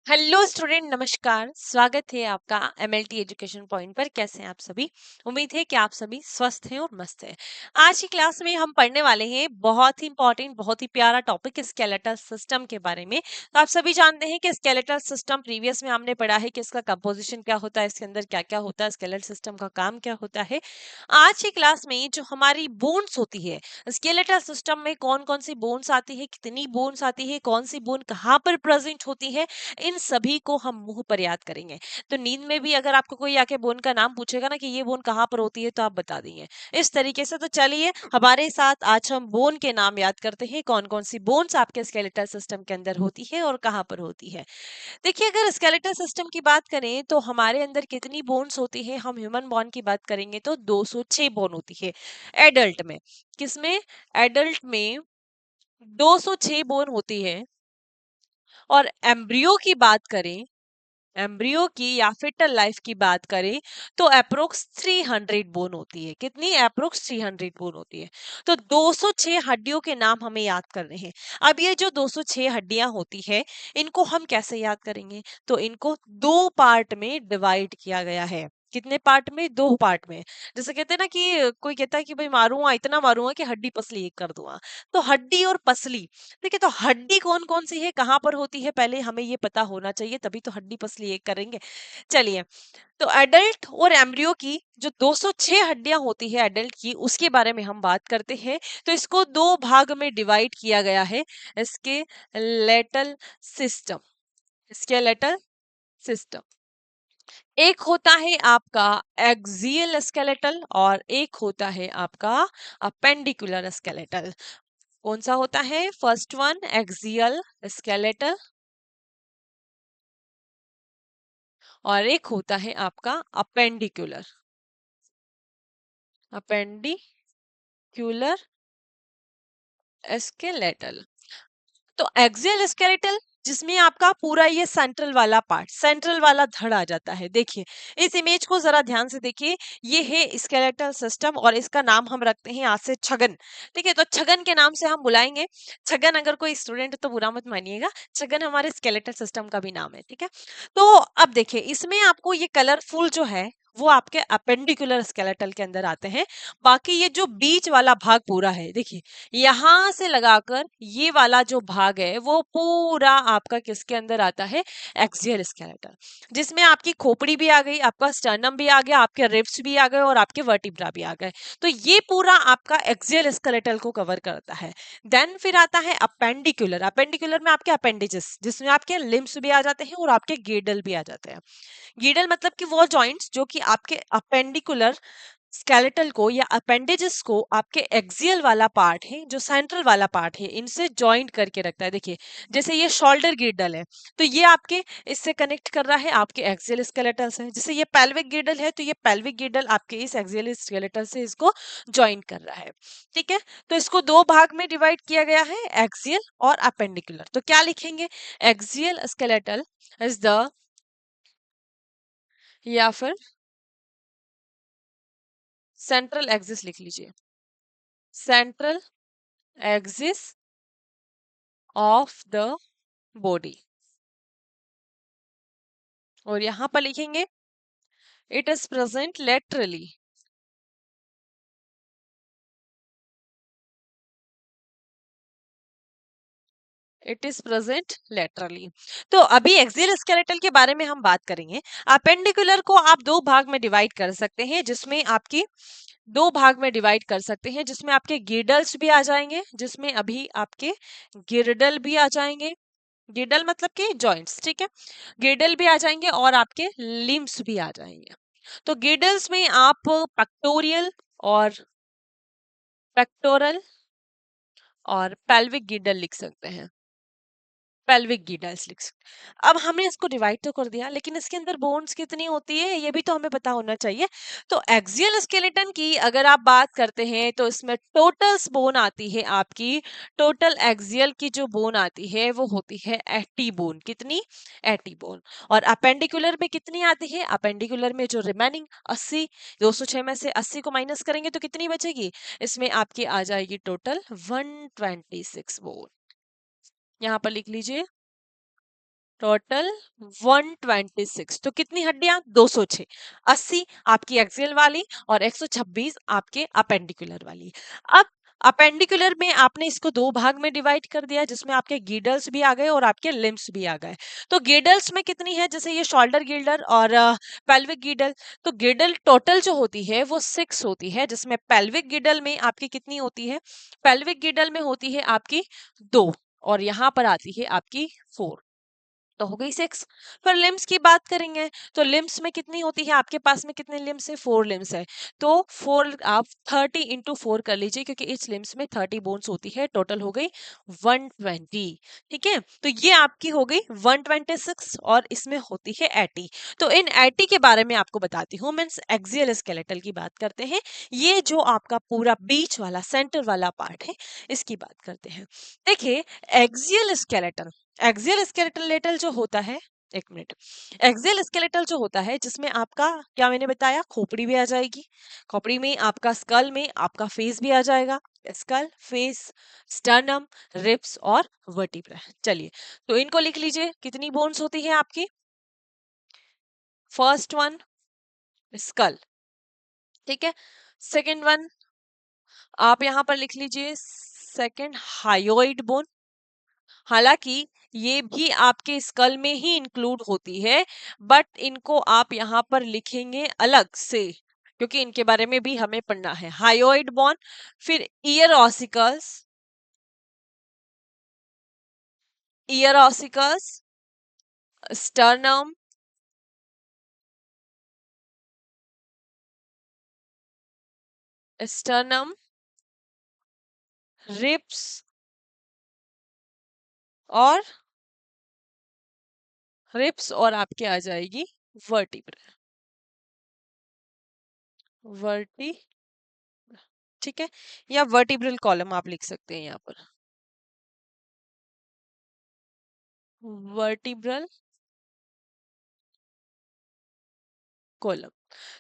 Hello student, नमस्कार। स्वागत है आपका एमएलटी एजुकेशन पॉइंट पर। कैसे हैं आप सभी? उम्मीद है कि आप सभी स्वस्थ हैं और मस्त हैं। आज की क्लास में हम पढ़ने वाले हैं बहुत ही इंपॉर्टेंट, बहुत ही प्यारा टॉपिक स्केलेटल सिस्टम के बारे में। तो आप सभी जानते हैं कि स्केलेटल सिस्टम प्रीवियस में हमने पढ़ा है कि इसका कंपोजिशन क्या होता है, इसके अंदर क्या क्या होता है, स्केलेटल सिस्टम का काम क्या होता है। आज की क्लास में जो हमारी बोन्स होती है स्केलेटल सिस्टम में, कौन कौन सी बोन्स आती है, कितनी बोन्स आती है, कौन सी बोन कहाँ पर प्रेजेंट होती है, इन सभी को हम मुंह पर याद करेंगे। तो नींद में भी अगर आपको कोई आके बोन का नाम पूछेगा ना कि ये बोन कहाँ पर होती है, तो आप बता देंगे इस तरीके से। तो चलिए हमारे साथ आज हम बोन के नाम याद करते हैं, कौन कौन सी बोन्स आपके स्केलेटल सिस्टम के अंदर होती है और कहाँ पर होती है। देखिए, अगर स्केलेटल सिस्टम की बात करें तो हमारे अंदर कितनी बोन्स होती है, हम ह्यूमन बोन की बात करेंगे तो 206 बोन होती है एडल्ट में। किसमें? एडल्ट में 206 बोन होती है। और एम्ब्रियो की बात करें, एम्ब्रियो की या फिटल लाइफ की बात करें तो अप्रोक्स 300 बोन होती है। कितनी? अप्रोक्स 300 बोन होती है। तो 206 हड्डियों के नाम हमें याद करने हैं। अब ये जो 206 हड्डियां होती है, इनको हम कैसे याद करेंगे? तो इनको दो पार्ट में डिवाइड किया गया है। कितने पार्ट में? दो पार्ट में। जैसे कहते हैं ना कि कोई कहता है कि भाई मारूंगा, इतना मारूंगा कि हड्डी पसली एक कर दूंगा। तो हड्डी और पसली, ठीक है। तो हड्डी कौन कौन सी है, कहाँ पर होती है, पहले हमें ये पता होना चाहिए, तभी तो हड्डी पसली एक करेंगे। चलिए, तो एडल्ट और एम्ब्रियो की जो 206 हड्डियां होती है एडल्ट की, उसके बारे में हम बात करते हैं। तो इसको दो भाग में डिवाइड किया गया है, इसके लेटल सिस्टम, स्केलेटल सिस्टम। एक होता है आपका एक्सियल स्केलेटल और एक होता है आपका अपेंडिकुलर स्केलेटल। कौन सा होता है? फर्स्ट वन एक्सियल स्केलेटल और एक होता है आपका अपेंडिकुलर, अपेंडिकुलर स्केलेटल। तो एक्सियल स्केलेटल, जिसमें आपका पूरा ये सेंट्रल वाला पार्ट, सेंट्रल वाला धड़ आ जाता है। देखिए, इस इमेज को जरा ध्यान से देखिए। ये है स्केलेटल सिस्टम और इसका नाम हम रखते हैं आज से छगन। ठीक है, तो छगन के नाम से हम बुलाएंगे। छगन, अगर कोई स्टूडेंट तो बुरा मत मानिएगा, छगन हमारे स्केलेटल सिस्टम का भी नाम है। ठीक है, तो अब देखिए, इसमें आपको ये कलरफुल जो है वो आपके अपेंडिकुलर स्केलेटल के अंदर आते हैं। बाकी ये जो बीच वाला भाग पूरा है, देखिए यहां से लगाकर ये वाला जो भाग है वो पूरा आपका किसके अंदर आता है? एक्सियल स्केलेटल, जिसमें आपकी खोपड़ी भी आ गई, आपका स्टर्नम भी आ गया, आपके रिब्स भी आ गए और आपके वर्टिब्रा भी आ गए। तो ये पूरा आपका एक्सियल स्केलेटल को कवर करता है। देन फिर आता है अपेंडिकुलर। अपेंडिकुलर में आपके अपेंडिजेस, जिसमें आपके लिम्स भी आ जाते हैं और आपके गीडल भी आ जाते हैं। गीडल मतलब कि वो जॉइंट्स जो कि आपके अपेंडिकुलर स्केलेटल को या अपेंडेजेस को, आपके एक्सियल वाला पार्ट है, जो सेंट्रल वाला पार्ट है, इनसे जॉइंट करके रखता है। देखिए, जैसे ये शोल्डर गिर्डल है तो ये आपके इससे कनेक्ट कर रहा है आपके एक्सियल स्केलेटल से। जैसे ये पेल्विक गिर्डल है तो ये पेल्विक गिर्डल आपके इस एक्सियल स्केलेटल से इसको जॉइंट कर रहा है। ठीक है, तो इसको दो भाग में डिवाइड किया गया है, एक्सियल और अपेंडिकुलर। तो क्या लिखेंगे? एक्सियल स्केलेटल इज द, या फिर सेंट्रल एक्सिस लिख लीजिए, central axis of the body. और यहां पर लिखेंगे it is present laterally, it is present laterally. तो अभी एक्सियल स्केलेटल के बारे में हम बात करेंगे। अपेंडिकुलर को आप दो भाग में डिवाइड कर सकते हैं, जिसमें आपकी दो भाग में डिवाइड कर सकते हैं, जिसमें आपके गिर्डल्स भी आ जाएंगे, जिसमें अभी आपके गिर्डल भी आ जाएंगे। गिर्डल मतलब कि जॉइंट्स, ठीक है। गिर्डल भी आ जाएंगे और आपके लिम्स भी आ जाएंगे। तो गिर्डल्स में आप पेक्टोरियल और पेक्टोरल और पेल्विक गिर्डल लिख सकते हैं, पेल्विक गिर्डल्स लिख सकते। अब हमने इसको डिवाइड तो कर दिया, लेकिन इसके अंदर बोन्स कितनी होती है ये भी तो हमें पता होना चाहिए। तो एक्सियल स्केलेटन की अगर आप बात करते हैं तो इसमें टोटल बोन आती है आपकी, टोटल एक्सियल की जो बोन आती है वो होती है 80 बोन। कितनी? 80 बोन। और अपेंडिकुलर में कितनी आती है? अपेंडिकुलर में जो रिमेनिंग 80, 206 में से 80 को माइनस करेंगे तो कितनी बचेगी? इसमें आपकी आ जाएगी टोटल 126 बोन। यहाँ पर लिख लीजिए टोटल 126। तो कितनी हड्डियां? 206। 80 आपकी एक्सियल वाली और 126 आपके अपेंडिकुलर वाली। अब अपेंडिकुलर में आपने इसको दो भाग में डिवाइड कर दिया, जिसमें आपके गिल्डल्स भी आ गए और आपके लिम्स भी आ गए। तो गिल्डल्स में कितनी है? जैसे ये शोल्डर गिल्डल और पेल्विक गिल्डल। तो गिल्डल टोटल जो होती है वो 6 होती है, जिसमें पेल्विक गिल्डल में आपकी कितनी होती है? पेल्विक गिल्डल में होती है आपकी 2 और यहाँ पर आती है आपकी 4। तो हो गई 6। फिर लिम्स की बात करेंगे तो लिम्स में कितनी होती है? आपके पास में कितने लिम्स है? 4 लिम्स है। तो 4 आप 30 इंटू 4 कर लीजिए, क्योंकि इस लिम्स में 30 बोन्स होती है। टोटल हो गई 120। ठीक है, तो ये आपकी हो गई 126 और इसमें होती है 80। तो इन 80 के बारे में आपको बताती हूँ। मीन्स एक्सियल स्केलेटल की बात करते हैं। ये जो आपका पूरा बीच वाला सेंटर वाला पार्ट है, इसकी बात करते हैं। देखिए, एक्सियल स्केलेटल, एक्सियल स्केलेटल जो होता है, एक मिनट, एक्सियल स्केलेटल जो होता है जिसमें आपका क्या मैंने बताया, खोपड़ी भी आ जाएगी। खोपड़ी में आपका स्कल में आपका फेस भी आ जाएगा। स्कल, फेस, स्टर्नम, रिब्स और वर्टिब्रा। चलिए, तो इनको लिख लीजिए। कितनी बोन्स होती है आपकी? फर्स्ट वन स्कल, ठीक है। सेकंड वन आप यहां पर लिख लीजिए, सेकंड हायोइड बोन। हालांकि ये भी आपके स्कल में ही इंक्लूड होती है, बट इनको आप यहाँ पर लिखेंगे अलग से, क्योंकि इनके बारे में भी हमें पढ़ना है। हायोइड बोन, फिर ear ossicles, ear ossicles, sternum, sternum, ribs और रिब्स और आपके आ जाएगी वर्टिब्रा, वर्टी, ठीक है, या वर्टिब्रल कॉलम आप लिख सकते हैं यहाँ पर, वर्टिब्रल कॉलम।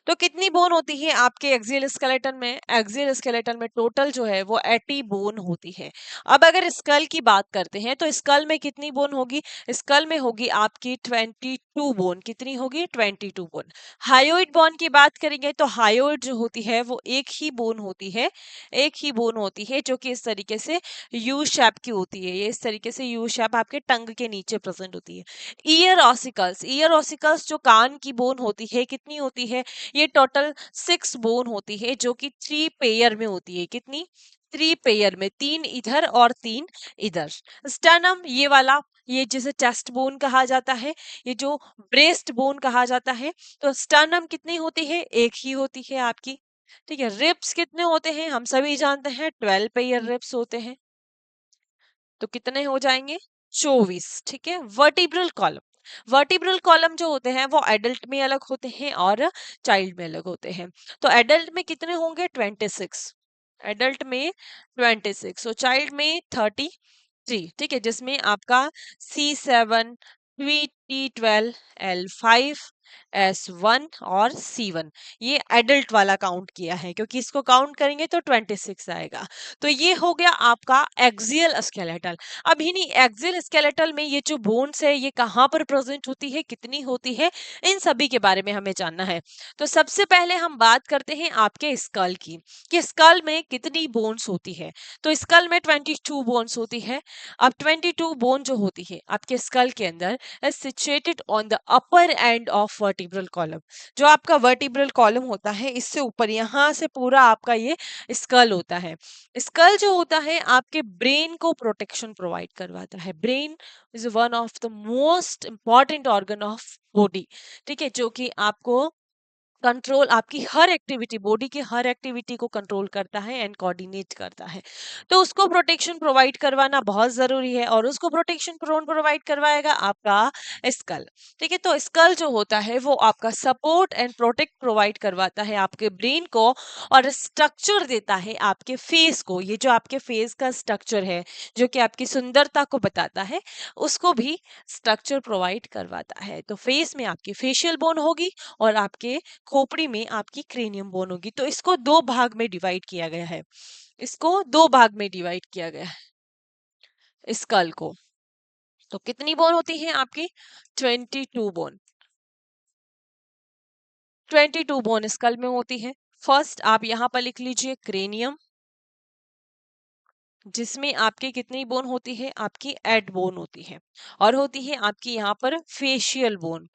तो कितनी बोन होती है आपके एक्सियल स्केलेटन में? एक्सियल स्केलेटन में टोटल जो है वो 80 बोन होती है। अब अगर स्कल की बात करते हैं तो स्कल में कितनी बोन होगी? स्कल में होगी आपकी 22 बोन। कितनी होगी? 22 बोन। हायोइड बोन की बात करेंगे तो हायोइड जो होती है वो एक ही बोन होती है, एक ही बोन होती है, जो कि इस तरीके से यू शेप की होती है। ये इस तरीके से यू शेप आपके टंग के नीचे प्रेजेंट होती है। ईयर ऑसिकल्स, ईयर ऑसिकल्स जो कान की बोन होती है, कितनी होती है? ये टोटल 6 बोन होती है, जो कि 3 पेयर में होती है। कितनी? 3 पेयर में, 3 इधर और 3 इधर। स्टर्नम ये वाला, ये जिसे चेस्ट बोन कहा जाता है, ये जो ब्रेस्ट बोन कहा जाता है। तो स्टर्नम कितनी होती है? एक ही होती है आपकी। ठीक है। रिब्स कितने होते हैं? हम सभी जानते हैं 12 पेयर रिब्स होते हैं। तो कितने हो जाएंगे? 24। ठीक है। वर्टिब्रल कॉलम, वर्टिब्रल कॉलम जो होते हैं वो एडल्ट में अलग होते हैं और चाइल्ड में अलग होते हैं। तो एडल्ट में कितने होंगे? 26। एडल्ट में 26 और चाइल्ड में 33। ठीक है, जिसमें आपका C7, T12, L5, S1 और C1, ये एडल्ट वाला काउंट किया है, क्योंकि इसको काउंट करेंगे तो 26 आएगा। तो ये हो गया आपका एक्सियल स्केलेटल। अब इन्हीं एक्सियल स्केलेटल में ये जो बोन्स है ये कहाँ पर प्रेजेंट होती है, कितनी होती है, इन सभी के बारे में हमें जानना है। तो सबसे पहले हम बात करते हैं आपके स्कल की, कि स्कल में कितनी बोन्स होती है। तो स्कल में 22 बोन्स होती है। अब 22 बोन जो होती है आपके स्कल के अंदर is situated on the upper end of vertebral column। जो आपका वर्टिब्रल कॉलम होता है, इससे ऊपर यहाँ से पूरा आपका ये स्कल होता है। स्कल जो होता है आपके ब्रेन को प्रोटेक्शन प्रोवाइड करवाता है। Brain is one of the most important organ of body. ठीक है, जो कि आपको कंट्रोल, आपकी हर एक्टिविटी, बॉडी की हर एक्टिविटी को कंट्रोल करता है एंड कोऑर्डिनेट करता है। तो उसको प्रोटेक्शन प्रोवाइड करवाना बहुत जरूरी है, और उसको प्रोटेक्शन प्रोवाइड करवाएगा आपका स्कल। ठीक है, तो स्कल जो होता है वो आपका सपोर्ट एंड प्रोटेक्ट प्रोवाइड करवाता है आपके ब्रेन को, और स्ट्रक्चर देता है आपके फेस को। ये जो आपके फेस का स्ट्रक्चर है, जो कि आपकी सुंदरता को बताता है, उसको भी स्ट्रक्चर प्रोवाइड करवाता है। तो फेस में आपकी फेशियल बोन होगी और आपके खोपड़ी में आपकी क्रेनियम बोन होगी। तो इसको दो भाग में डिवाइड किया गया है, इसको दो भाग में डिवाइड किया गया है स्कल को। तो कितनी बोन होती है आपकी? 22 बोन। 22 बोन स्कल में होती है। फर्स्ट आप यहाँ पर लिख लीजिए क्रेनियम, जिसमें आपके कितनी बोन होती है? आपकी 8 बोन होती है। और होती है आपकी यहाँ पर फेशियल बोन।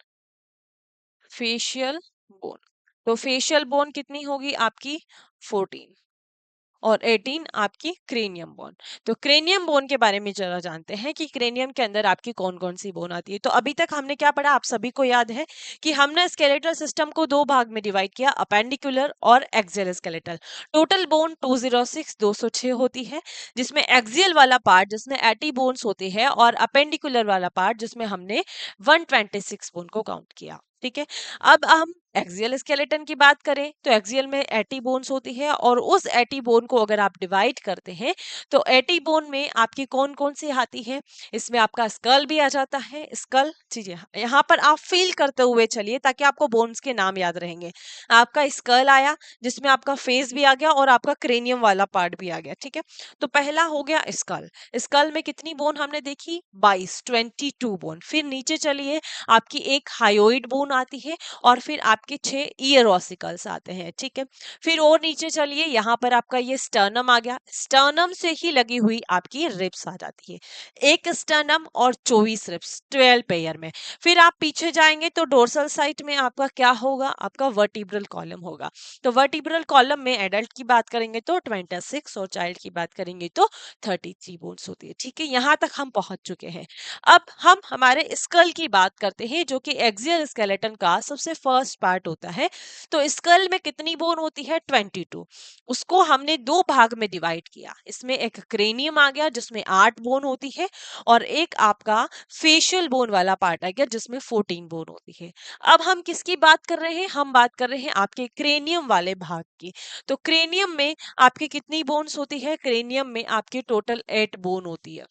फेशियल बोन, तो फेशियल बोन कितनी होगी आपकी? 14। और 18 आपकी क्रेनियम बोन। तो क्रेनियम बोन के बारे में जरा जानते हैं कि क्रेनियम के अंदर आपकी कौन कौन सी बोन आती है। तो अभी तक हमने क्या पढ़ा, आप सभी को याद है कि हमने स्केलेटल सिस्टम को दो भाग में डिवाइड किया, अपेंडिकुलर और एक्सियल स्केलेटल। टोटल बोन 206 206 होती है, जिसमें एक्सियल वाला पार्ट जिसमें 80 बोन्स होते हैं और अपेंडिकुलर वाला पार्ट जिसमें हमने 126 बोन को काउंट किया। ठीक है, अब हम एक्सियल स्केलेटन की बात करें तो एक्सियल में 80 बोन्स होती है और उस 80 बोन को अगर आप डिवाइड करते हैं तो 80 बोन में आपकी कौन कौन सी आती है? इसमें आपका स्कल भी आ जाता है। स्कल चीजें यहाँ पर आप फील करते हुए चलिए ताकि आपको बोन्स के नाम याद रहेंगे। आपका स्कल आया, जिसमें आपका फेस भी आ गया और आपका क्रेनियम वाला पार्ट भी आ गया। ठीक है, तो पहला हो गया स्कल। स्कल में कितनी बोन हमने देखी? 22 बोन। फिर नीचे चलिए, आपकी एक हायोइड बोन आती है और फिर आपके 6 ईयर ऑसिकल्स आते हैं। ठीक है, फिर और नीचे चलिए, यहाँ पर आपका ये स्टर्नम आ गया। स्टर्नम से ही लगी हुई आपकी रिब्स आ जाती है, एक स्टर्नम और 24 रिब्स 12 पेयर में। फिर आप पीछे जाएंगे तो डोर्सल साइड में आपका क्या होगा? आपका वर्टिब्रल कॉलम होगा। तो वर्टिब्रल कॉलम में एडल्ट की बात करेंगे तो 26 और चाइल्ड की बात करेंगे तो 33 बोन्स होती है। ठीक है, यहाँ तक हम पहुंच चुके हैं। अब हम हमारे स्कल की बात करते हैं, जो कि एक्सियल स्केलेटन का सबसे फर्स्ट पार्ट होता है। तो स्कल में कितनी बोन होती है? 22। उसको हमने दो भाग में डिवाइड किया। इसमें एक क्रेनियम आ गया जिसमें 8 बोन होती है और एक आपका फेशियल बोन वाला पार्ट आ गया जिसमें 14 बोन होती है। अब हम किसकी बात कर रहे हैं? हम बात कर रहे हैं आपके क्रेनियम वाले भाग की। तो क्रेनियम में आपकी कितनी बोन्स होती है? क्रेनियम में आपकी टोटल 8 बोन होती है।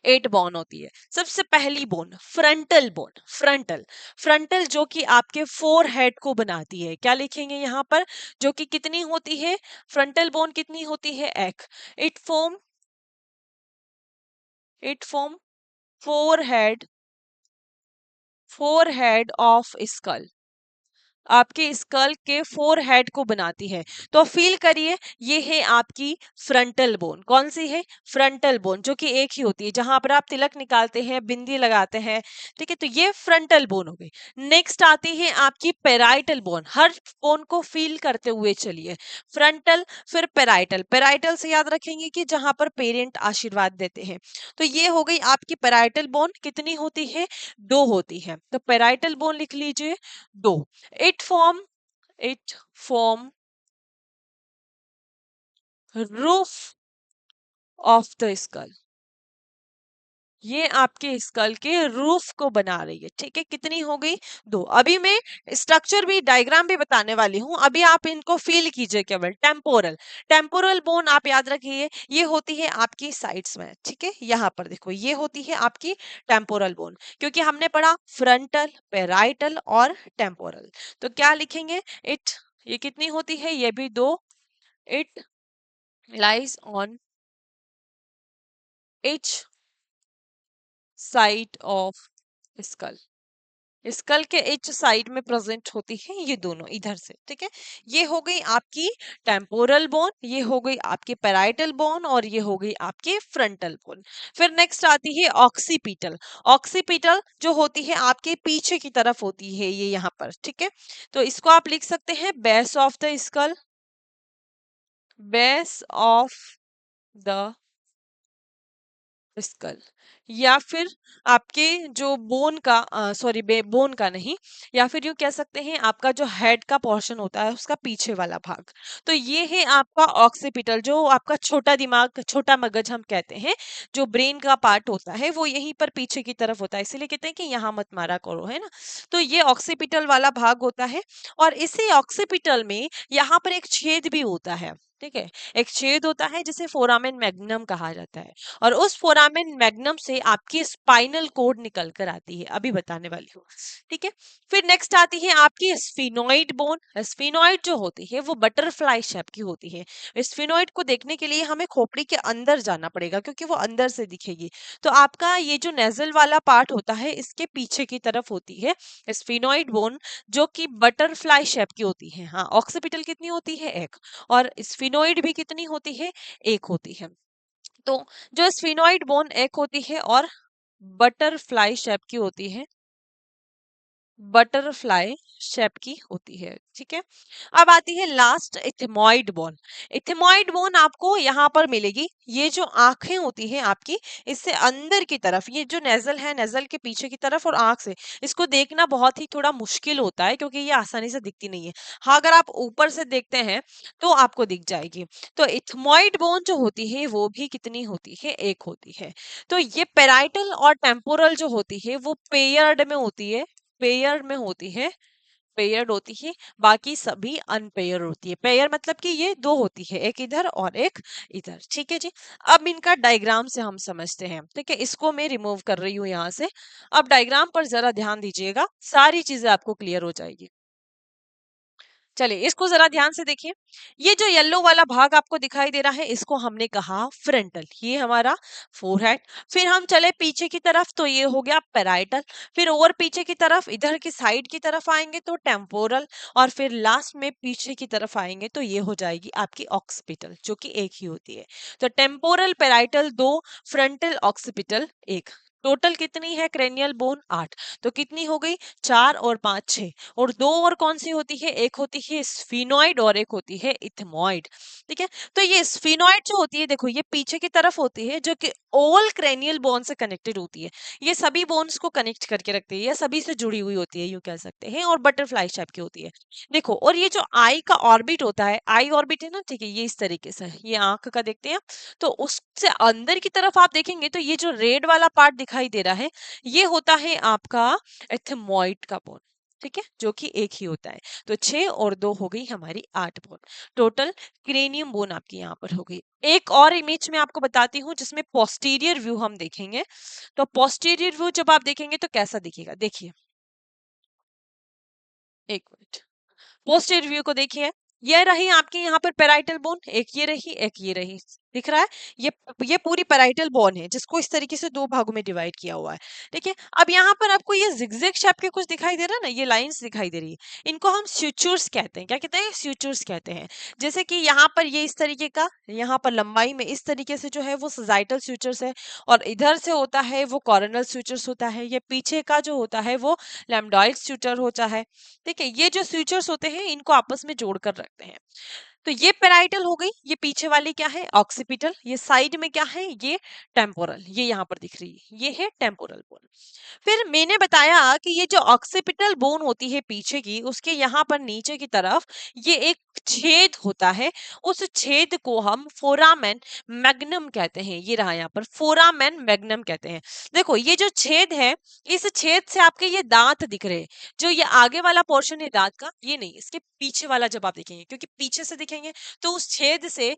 8 बोन होती है। सबसे पहली bone frontal bone. Frontal, frontal जो कि आपके फोर हेड को बनाती है। क्या लिखेंगे यहाँ पर? जो कि कितनी होती है? फ्रंटल बोन कितनी होती है? एक। It form, it form four head, four head of skull. आपके स्कल के फोर हेड को बनाती है। तो फील करिए, ये है आपकी फ्रंटल बोन। कौन सी है? फ्रंटल बोन, जो कि एक ही होती है, जहां पर आप तिलक निकालते हैं, बिंदी लगाते हैं। ठीक है, तो ये फ्रंटल बोन हो गई। नेक्स्ट आती है आपकी पेराइटल बोन। हर बोन को फील करते हुए चलिए। फ्रंटल, फिर पेराइटल। पेराइटल से याद रखेंगे कि जहां पर पेरेंट आशीर्वाद देते हैं। तो ये हो गई आपकी पेराइटल बोन। कितनी होती है? 2 होती है। तो पेराइटल बोन लिख लीजिए 2। It form, it form roof of the skull। ये आपके स्कल के रूफ को बना रही है। ठीक है, कितनी हो गई? 2। अभी मैं स्ट्रक्चर भी, डायग्राम भी बताने वाली हूँ। अभी आप इनको फील कीजिए केवल। टेम्पोरल, टेम्पोरल बोन आप याद रखिए, ये होती है आपकी साइड्स में। ठीक है, यहाँ पर देखो, ये होती है आपकी टेम्पोरल बोन, क्योंकि हमने पढ़ा फ्रंटल, पेराइटल और टेम्पोरल। तो क्या लिखेंगे? इट, ये कितनी होती है? ये भी 2। It lies on each side of skull. Skull के इच साइड में प्रेजेंट होती है ये दोनों इधर से। ठीक है, ये हो गई आपकी टेम्पोरल बोन, ये हो गई आपकी पेराइटल बोन और ये हो गई आपकी फ्रंटल बोन। फिर नेक्स्ट आती है ऑक्सीपिटल। ऑक्सीपिटल जो होती है आपके पीछे की तरफ होती है, ये यहाँ पर। ठीक है, तो इसको आप लिख सकते हैं base of the skull, base of the skull. या फिर आपके जो बोन का, सॉरी बोन का नहीं, या फिर यूं कह सकते हैं आपका जो हेड का पोर्शन होता है उसका पीछे वाला भाग। तो ये है आपका ऑक्सीपिटल, जो आपका छोटा दिमाग, छोटा मगज हम कहते हैं, जो ब्रेन का पार्ट होता है वो यहीं पर पीछे की तरफ होता है, इसीलिए कहते हैं कि यहाँ मत मारा करो, है ना। तो ये ऑक्सीपिटल वाला भाग होता है और इसी ऑक्सीपिटल में यहाँ पर एक छेद भी होता है। ठीक है, एक छेद होता है जिसे फोरामेन मैग्नम कहा जाता है, और उस फोरामेन मैग्नम से आपकी स्पाइनल कोड निकल कर आती है, अभी बताने वाली हूँ। ठीक है, फिर नेक्स्ट आती है आपकी स्फिनोइड बोन। स्फिनोइड जो होती है वो बटरफ्लाई शेप की होती है। स्फिनोइड को देखने के लिए हमें खोपड़ी के अंदर जाना पड़ेगा, क्योंकि वो अंदर से दिखेगी। तो आपका ये जो नेजल वाला पार्ट होता है इसके पीछे की तरफ होती है स्फिनोइड बोन, जो कि बटरफ्लाई शेप की होती है। हाँ, ऑक्सीपिटल कितनी होती है? एक। और स्फिनोइड भी कितनी होती है? एक होती है। तो जो स्फिनोइड बोन एक होती है और बटरफ्लाई शेप की होती है, बटरफ्लाई शेप की होती है। ठीक है, अब आती है लास्ट इथेमॉइड बोन। इथेमॉइड बोन आपको यहाँ पर मिलेगी। ये जो आंखें होती है आपकी, इससे अंदर की तरफ, ये जो नेजल है, नेजल के पीछे की तरफ और आंख से, इसको देखना बहुत ही थोड़ा मुश्किल होता है, क्योंकि ये आसानी से दिखती नहीं है। हाँ, अगर आप ऊपर से देखते हैं तो आपको दिख जाएगी। तो इथेमॉइड बोन जो होती है वो भी कितनी होती है? एक होती है। तो ये पेराइटल और टेम्पोरल जो होती है वो पेयर्ड में होती है, पेयर में होती है, पेयर्ड होती है। बाकी सभी अनपेयर होती है। पेयर मतलब कि ये दो होती है, एक इधर और एक इधर। ठीक है जी, अब इनका डायग्राम से हम समझते हैं। ठीक है, इसको मैं रिमूव कर रही हूँ यहाँ से। अब डायग्राम पर जरा ध्यान दीजिएगा, सारी चीजें आपको क्लियर हो जाएगी। चलिए इसको जरा ध्यान से देखिए। ये जो येलो वाला भाग आपको दिखाई दे रहा है, इसको हमने कहा फ्रंटल, ये हमारा फोरहेड। फिर हम चले पीछे की तरफ, तो ये हो गया पेराइटल। फिर और पीछे की तरफ, इधर की साइड की तरफ आएंगे तो टेम्पोरल। और फिर लास्ट में पीछे की तरफ आएंगे तो ये हो जाएगी आपकी ऑक्सीपिटल, जो कि एक ही होती है। तो टेम्पोरल पेराइटल दो, फ्रंटल ऑक्सीपिटल एक। टोटल कितनी है क्रेनियल बोन? 8। तो कितनी हो गई? 4 और 5 6। और दो और कौन सी होती है? एक होती है स्फिनोइड और एक होती है इथमोइड। ठीक है, तो ये स्फिनोइड जो होती है, देखो ये पीछे की तरफ होती है, जो कि ऑल क्रेनियल बोन से कनेक्टेड होती है। ये सभी बोन्स को कनेक्ट करके रखती है, ये सभी से जुड़ी हुई होती है, यूं कह सकते हैं, और बटरफ्लाई शेप की होती है। देखो, और ये जो आई का ऑर्बिट होता है, आई ऑर्बिट है ना, ठीक है, ये इस तरीके से है, ये आंख का देखते हैं। तो उससे अंदर की तरफ आप देखेंगे तो ये जो रेड वाला पार्ट दिखाई दे रहा है, ये होता है आपका एथमोइड का बोन। ठीक है, जो कि एक ही होता है। तो 6 और 2 हो गई हमारी 8 बोन। टोटल क्रेनियम बोन आपकी यहाँ पर हो गई। एक और इमेज में आपको बताती हूँ जिसमें पोस्टीरियर व्यू हम देखेंगे। तो पोस्टीरियर व्यू जब आप देखेंगे तो कैसा दिखेगा, देखिए, एक मिनट। पोस्टीरियर व्यू को देखिए, ये रही आपके यहाँ पर पेराइटल बोन, एक ये रही, एक ये रही, दिख रहा है? ये ये पूरी पेराइटल बोन है, जिसको इस तरीके से दो भागों में डिवाइड किया हुआ है। ठीक है, अब यहाँ पर आपको ये जिगजैग शेप के कुछ दिखाई दे रहा है ना, ये लाइंस दिखाई दे रही है, इनको हम स्यूचर्स कहते हैं। क्या कहते हैं? स्यूचर्स कहते हैं। जैसे कि यहाँ पर ये इस तरीके का, यहाँ पर लंबाई में इस तरीके से जो है वो सजाइटल स्यूचर्स है, और इधर से होता है वो कॉर्नल स्यूचर्स होता है। ये पीछे का जो होता है वो लैम्डॉइड स्यूचर होता है। ठीक है, ये जो स्यूचर्स होते हैं इनको आपस में जोड़कर रखते हैं। तो ये पेराइटल हो गई, ये पीछे वाली क्या है? ऑक्सीपिटल। ये साइड में क्या है? ये टेम्पोरल, ये यहाँ पर दिख रही है, ये है टेम्पोरल बोन। फिर मैंने बताया कि ये जो ऑक्सीपिटल बोन होती है पीछे की, उसके यहाँ पर नीचे की तरफ ये एक छेद होता है। उस छेद को हम फोरामेन मैग्नम कहते हैं। ये रहा यहाँ पर, फोरामेन मैग्नम कहते हैं। देखो, ये जो छेद है, इस छेद से आपके ये दांत दिख रहे हैं। जो ये आगे वाला पोर्शन है दांत का, ये नहीं, इसके पीछे वाला जब आप देखेंगे, क्योंकि पीछे से दिखेंगे तो उस छेद से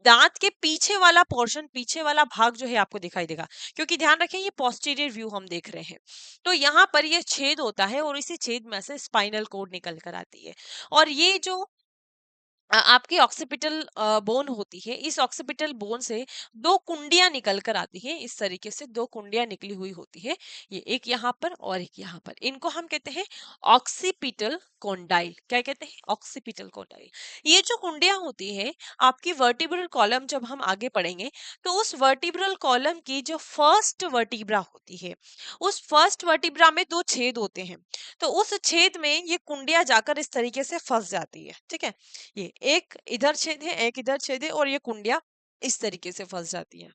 दांत के पीछे वाला पोर्शन, पीछे वाला भाग जो है आपको दिखाई देगा। क्योंकि ध्यान रखें, ये पोस्टीरियर व्यू हम देख रहे हैं। तो यहाँ पर ये छेद होता है, और इसी छेद में से स्पाइनल कोड निकल कर आती है। और ये जो आपकी ऑक्सीपिटल बोन होती है, इस ऑक्सीपिटल बोन से दो कुंडियां निकल कर आती हैं। इस तरीके से दो कुंडियां निकली हुई होती है, ये एक यहाँ पर और एक यहाँ पर। इनको हम कहते हैं ऑक्सीपिटल कोंडाइल। क्या कहते हैं? Occipital condyle. ये जो कुंडियां होती है आपकी वर्टिब्रल कॉलम, जब हम आगे पढ़ेंगे तो उस वर्टिब्रल कॉलम की जो फर्स्ट वर्टिब्रा होती है, उस फर्स्ट वर्टिब्रा में दो छेद होते हैं। तो उस छेद में ये कुंडियां जाकर इस तरीके से फंस जाती है। ठीक है, ये एक इधर छेद है, एक इधर छेद है, और ये कुंडिया इस तरीके से फंस जाती हैं।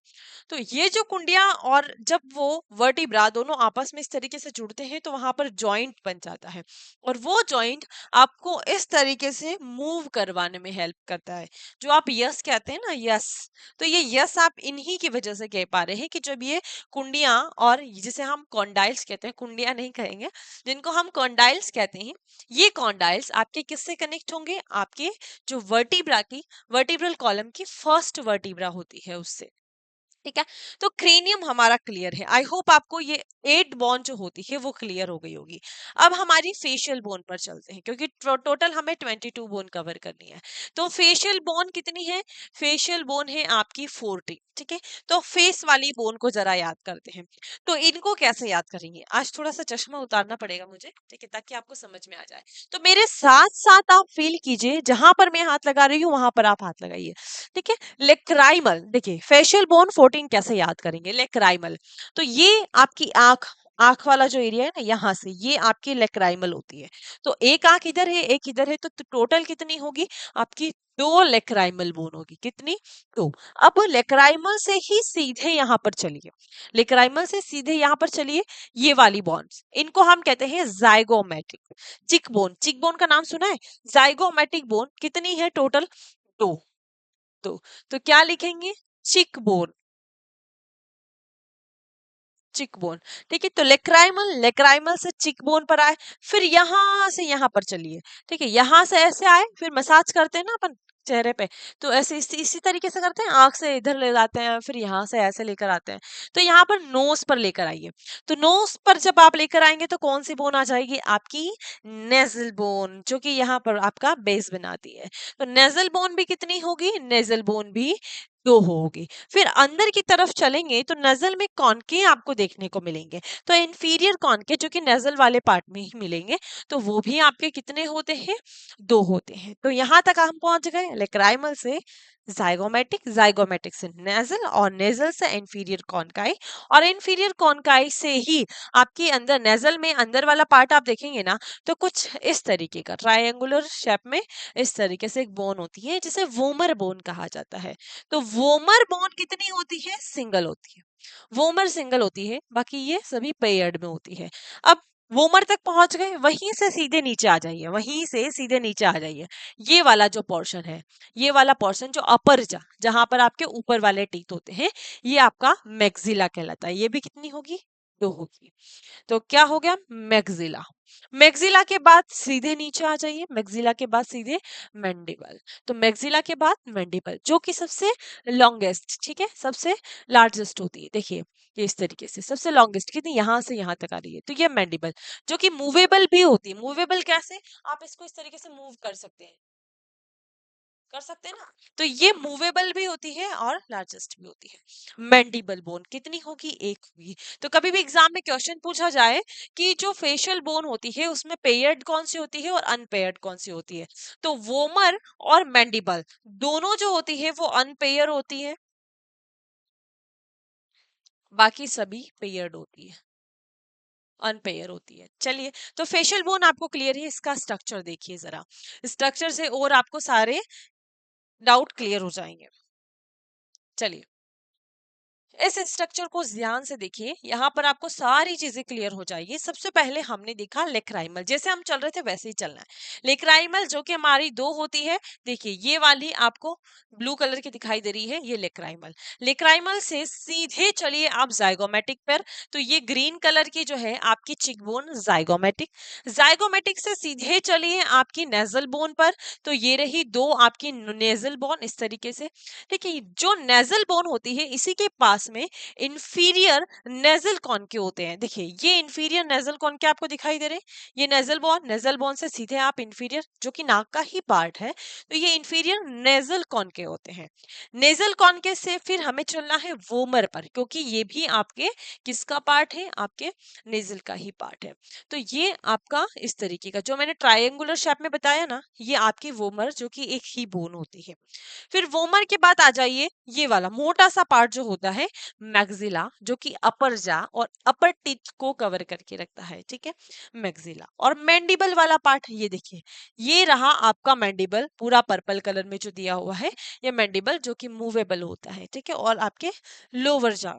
तो ये जो कुंडियां, और जब वो वर्टिब्रा दोनों आपस में इस तरीके से जुड़ते हैं तो वहां पर जॉइंट बन जाता है, और वो जॉइंट आपको इस तरीके से मूव करवाने में हेल्प करता है। जो आप यस कहते हैं ना, यस, तो ये यस आप इन्हीं की वजह से कह पा रहे हैं कि जब ये कुंडियां, और जिसे हम कॉन्डाइल्स कहते हैं, कुंडियां नहीं कहेंगे, जिनको हम कॉन्डाइल्स कहते हैं, ये कॉन्डाइल्स आपके किससे कनेक्ट होंगे, आपके जो वर्टिब्रा की, वर्टिब्रल कॉलम की फर्स्ट वर्टिब्रा होती है उससे। ठीक है, तो क्रेनियम हमारा क्लियर है। आई होप आपको ये 8 बोन जो होती है वो क्लियर हो गई होगी। अब हमारी फेशियल बोन पर चलते हैं, क्योंकि टोटल हमें 22 बोन कवर करनी है। तो फेशियल बोन कितनी है, फेशियल बोन है आपकी 40। ठीक है, तो फेस वाली बोन को जरा याद करते हैं। तो इनको कैसे याद करेंगे, आज थोड़ा सा चश्मा उतारना पड़ेगा मुझे, ठीक है, ताकि आपको समझ में आ जाए। तो मेरे साथ साथ आप फील कीजिए, जहां पर मैं हाथ लगा रही हूँ वहां पर आप हाथ लगाइए। ठीक है, लेक्राइमल, देखिए फेशियल बोन 14 कैसे याद करेंगे, लेक्राइमल, तो ये आपकी आंख, आंख वाला जो एरिया है ना, यहां से ये आपकी लेक्राइमल होती है। तो एक आंख इधर है, एक इधर है, तो टोटल कितनी होगी आपकी, 2 लेक्राइमल बोन होगी, कितनी, 2। अब लेक्राइमल से ही सीधे यहां पर चलिए, लेक्राइमल से सीधे यहां पर चलिए, ये वाली बॉन्स, इनको हम कहते हैं जाइगोमेटिक। चिक बोन, चिक बोन का नाम सुना है, जाइगोमेटिक बोन कितनी है टोटल, 2। तो क्या लिखेंगे, चिक बोन, चिक बोन। ठीक है, तो लेक्राइमल, लेक्राइमल से चिक बोन पर आए, फिर यहां से यहां पर चलिए। ठीक है, यहां से ऐसे आए, फिर मसाज करते हैं ना अपन चेहरे पे, तो ऐसे इसी तरीके से करते हैं, आंख से इधर ले जाते हैं, फिर यहां से ऐसे लेकर आते हैं। तो यहाँ पर नोज पर लेकर आइए। तो नोज पर जब आप लेकर आएंगे तो कौन सी बोन आ जाएगी, आपकी नेजल बोन, जो कि यहाँ पर आपका बेस बनाती है। तो नेजल बोन भी कितनी होगी, नेजल बोन भी 2 होगी। फिर अंदर की तरफ चलेंगे तो नजल में कॉनके आपको देखने को मिलेंगे। तो इंफीरियर कॉनके जो कि नजल वाले पार्ट में ही मिलेंगे, तो वो भी आपके कितने होते हैं, 2 होते हैं। तो यहाँ तक हम पहुंच गए, लेक्राइमल से जाइगोमेटिक, जाइगोमेटिक से नेजल, और नेजल से इंफीरियर कॉनकाई, और इंफीरियर कॉनकाई से ही आपके अंदर नेजल में अंदर वाला पार्ट आप देखेंगे ना, तो कुछ इस तरीके का ट्रायंगुलर शेप में इस तरीके से एक बोन होती है, जिसे वोमर बोन कहा जाता है। तो वोमर बॉन्ड कितनी होती है, सिंगल होती है। वोमर सिंगल होती है, बाकी ये सभी पेयर्ड में होती है। अब वोमर तक पहुंच गए, वहीं से सीधे नीचे आ जाइए, वहीं से सीधे नीचे आ जाइए। ये वाला जो पोर्शन है, ये वाला पोर्शन जो अपर जहां पर आपके ऊपर वाले टीथ होते हैं, ये आपका मैक्सिला कहलाता है। ये भी कितनी होगी, 2 होगी। तो क्या हो गया, मैक्सिला। मैक्सिला के बाद सीधे नीचे आ जाइए, मैक्सिला के बाद सीधे मैंडिबल। तो मैक्सिला के बाद मैंडिबल, जो कि सबसे लॉन्गेस्ट, ठीक है, सबसे लार्जेस्ट होती है। देखिए ये इस तरीके से सबसे लॉन्गेस्ट कितनी, यहां से यहां तक आ रही है, तो ये मैंडिबल, जो कि मूवेबल भी होती है। मूवेबल कैसे, आप इसको इस तरीके से मूव कर सकते हैं, कर सकते हैं ना, तो ये मूवेबल भी होती है और लार्जेस्ट भी होती है। मैंडिबल बोन कितनी होगी, 1 होगी। तो कभी भी एग्जाम में क्वेश्चन पूछा जाए कि जो फेशियल बोन होती है उसमें पेयर्ड कौन सी होती है और अनपेयर्ड कौन सी होती है, तो वोमर और मैंडिबल दोनों जो होती है वो अनपेयर होती है, बाकी सभी पेयर्ड होती है, अनपेयर होती है। चलिए, तो फेशियल बोन आपको क्लियर है, इसका स्ट्रक्चर देखिए जरा, स्ट्रक्चर से और आपको सारे डाउट क्लियर हो जाएंगे। चलिए, इस स्ट्रक्चर को ध्यान से देखिए, यहाँ पर आपको सारी चीजें क्लियर हो जाएगी। सबसे पहले हमने देखा लेक्राइमल, जैसे हम चल रहे थे वैसे ही चलना है। लेक्राइमल जो कि हमारी 2 होती है, देखिए ये वाली आपको ब्लू कलर की दिखाई दे रही है, ये लेक्राइमल। लेक्राइमल से सीधे चलिए आप जाइगोमेटिक पर, तो ये ग्रीन कलर की जो है आपकी चिकबोन जाइगोमेटिक। जाइगोमेटिक से सीधे चलिए आपकी नेजल बोन पर, तो ये रही 2 आपकी नेजल बोन इस तरीके से। ठीक है, जो नेजल बोन होती है इसी के पास में इंफीरियर नेजल कॉन के होते हैं। देखिए ये इंफीरियर नेजल कॉन के आपको दिखाई दे रहे हैं, ये नेजल बोन से सीधे आप इंफीरियर, जो कि नाक का ही पार्ट है, तो ये इंफीरियर नेजल कॉन के होते हैं। नेजल कॉन के से फिर हमें चलना है वोमर पर, क्योंकि ये भी आपके किसका पार्ट है, आपके नेजल का ही पार्ट है। तो ये आपका इस तरीके का जो मैंने ट्रायंगुलर शेप में बताया ना, ये आपकी वोमर जो कि एक ही बोन होती है। फिर वोमर के बाद आ जाइए, ये वाला मोटा सा पार्ट जो होता है मैक्सिला जो कि अपर जा और अपर टीथ को कवर करके रखता है, ठीक है, मैक्सिला। और मैंडिबल वाला पार्ट ये देखिए, ये रहा आपका मैंडिबल, पूरा पर्पल कलर में जो दिया हुआ है, ये मैंडिबल जो कि मूवेबल होता है, ठीक है। और आपके लोअर जा,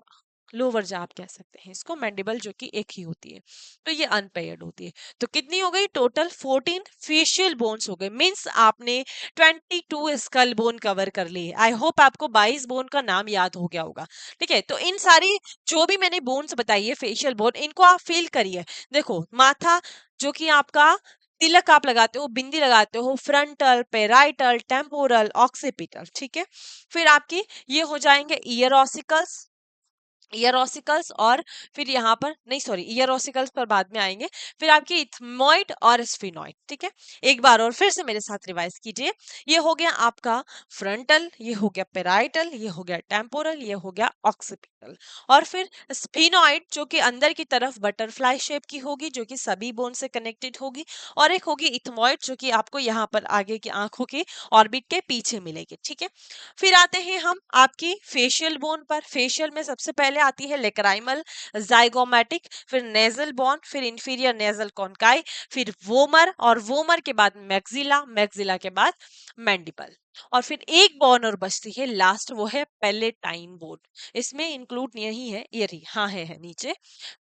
लोअर जा आप कह सकते हैं इसको, मैंडिबल जो कि एक ही होती है, तो ये अनपेयर्ड होती है। तो कितनी हो गई टोटल? 14 फेशियल बोन्स हो गए, मींस आपने 22 स्कल बोन कवर कर ली है। आई होप आपको 22 बोन का नाम याद हो गया होगा, ठीक है। तो इन सारी जो भी मैंने बोन्स बताई है फेशियल बोन, इनको आप फील करिए। देखो माथा जो कि आपका तिलक आप लगाते हो, बिंदी लगाते हो, फ्रंटल, पेराइटल, टेम्पोरल, ऑक्सीपिटल, ठीक है। फिर आपकी ये हो जाएंगे ईयर ऑसिकल्स, ईयर ऑसिकल्स, और फिर यहाँ पर नहीं, सॉरी, ईयर ऑसिकल्स पर बाद में आएंगे। फिर आपकी इथमॉइड और स्फिनॉइड, ठीक है। एक बार और फिर से मेरे साथ रिवाइज कीजिए। ये हो गया आपका फ्रंटल, ये हो गया पेराइटल, ये हो गया टेम्पोरल, ये हो गया ऑक्सीपिटल। और फिर स्फिनॉइड जो कि अंदर की तरफ बटरफ्लाई शेप की होगी, जो कि सभी बोन से कनेक्टेड होगी। और एक होगी इथमॉइड जो कि आपको यहाँ पर आगे की आंखों के ऑर्बिट के पीछे मिलेगी, ठीक है। फिर आते हैं हम आपकी फेशियल बोन पर। फेशियल में सबसे पहले आती है लेक्राइमल, जाइगोमैटिक, फिर नेजल बोन, फिर इंफीरियर नेजल कॉन्काई, फिर वोमर, और वोमर के बाद मैक्सिला, मैक्सिला के बाद मैंडिबल। और फिर एक बोन और बचती है लास्ट, वो है पेलेटाइन बोन। इसमें इंक्लूड नहीं है, ये रही, हाँ है नीचे,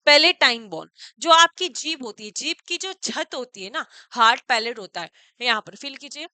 पेलेटाइन बोन। जो आपकी जीभ होती है, जीभ की जो छत होती है ना, हार्ड पैलेट होता है, यहाँ पर फील कीजिए,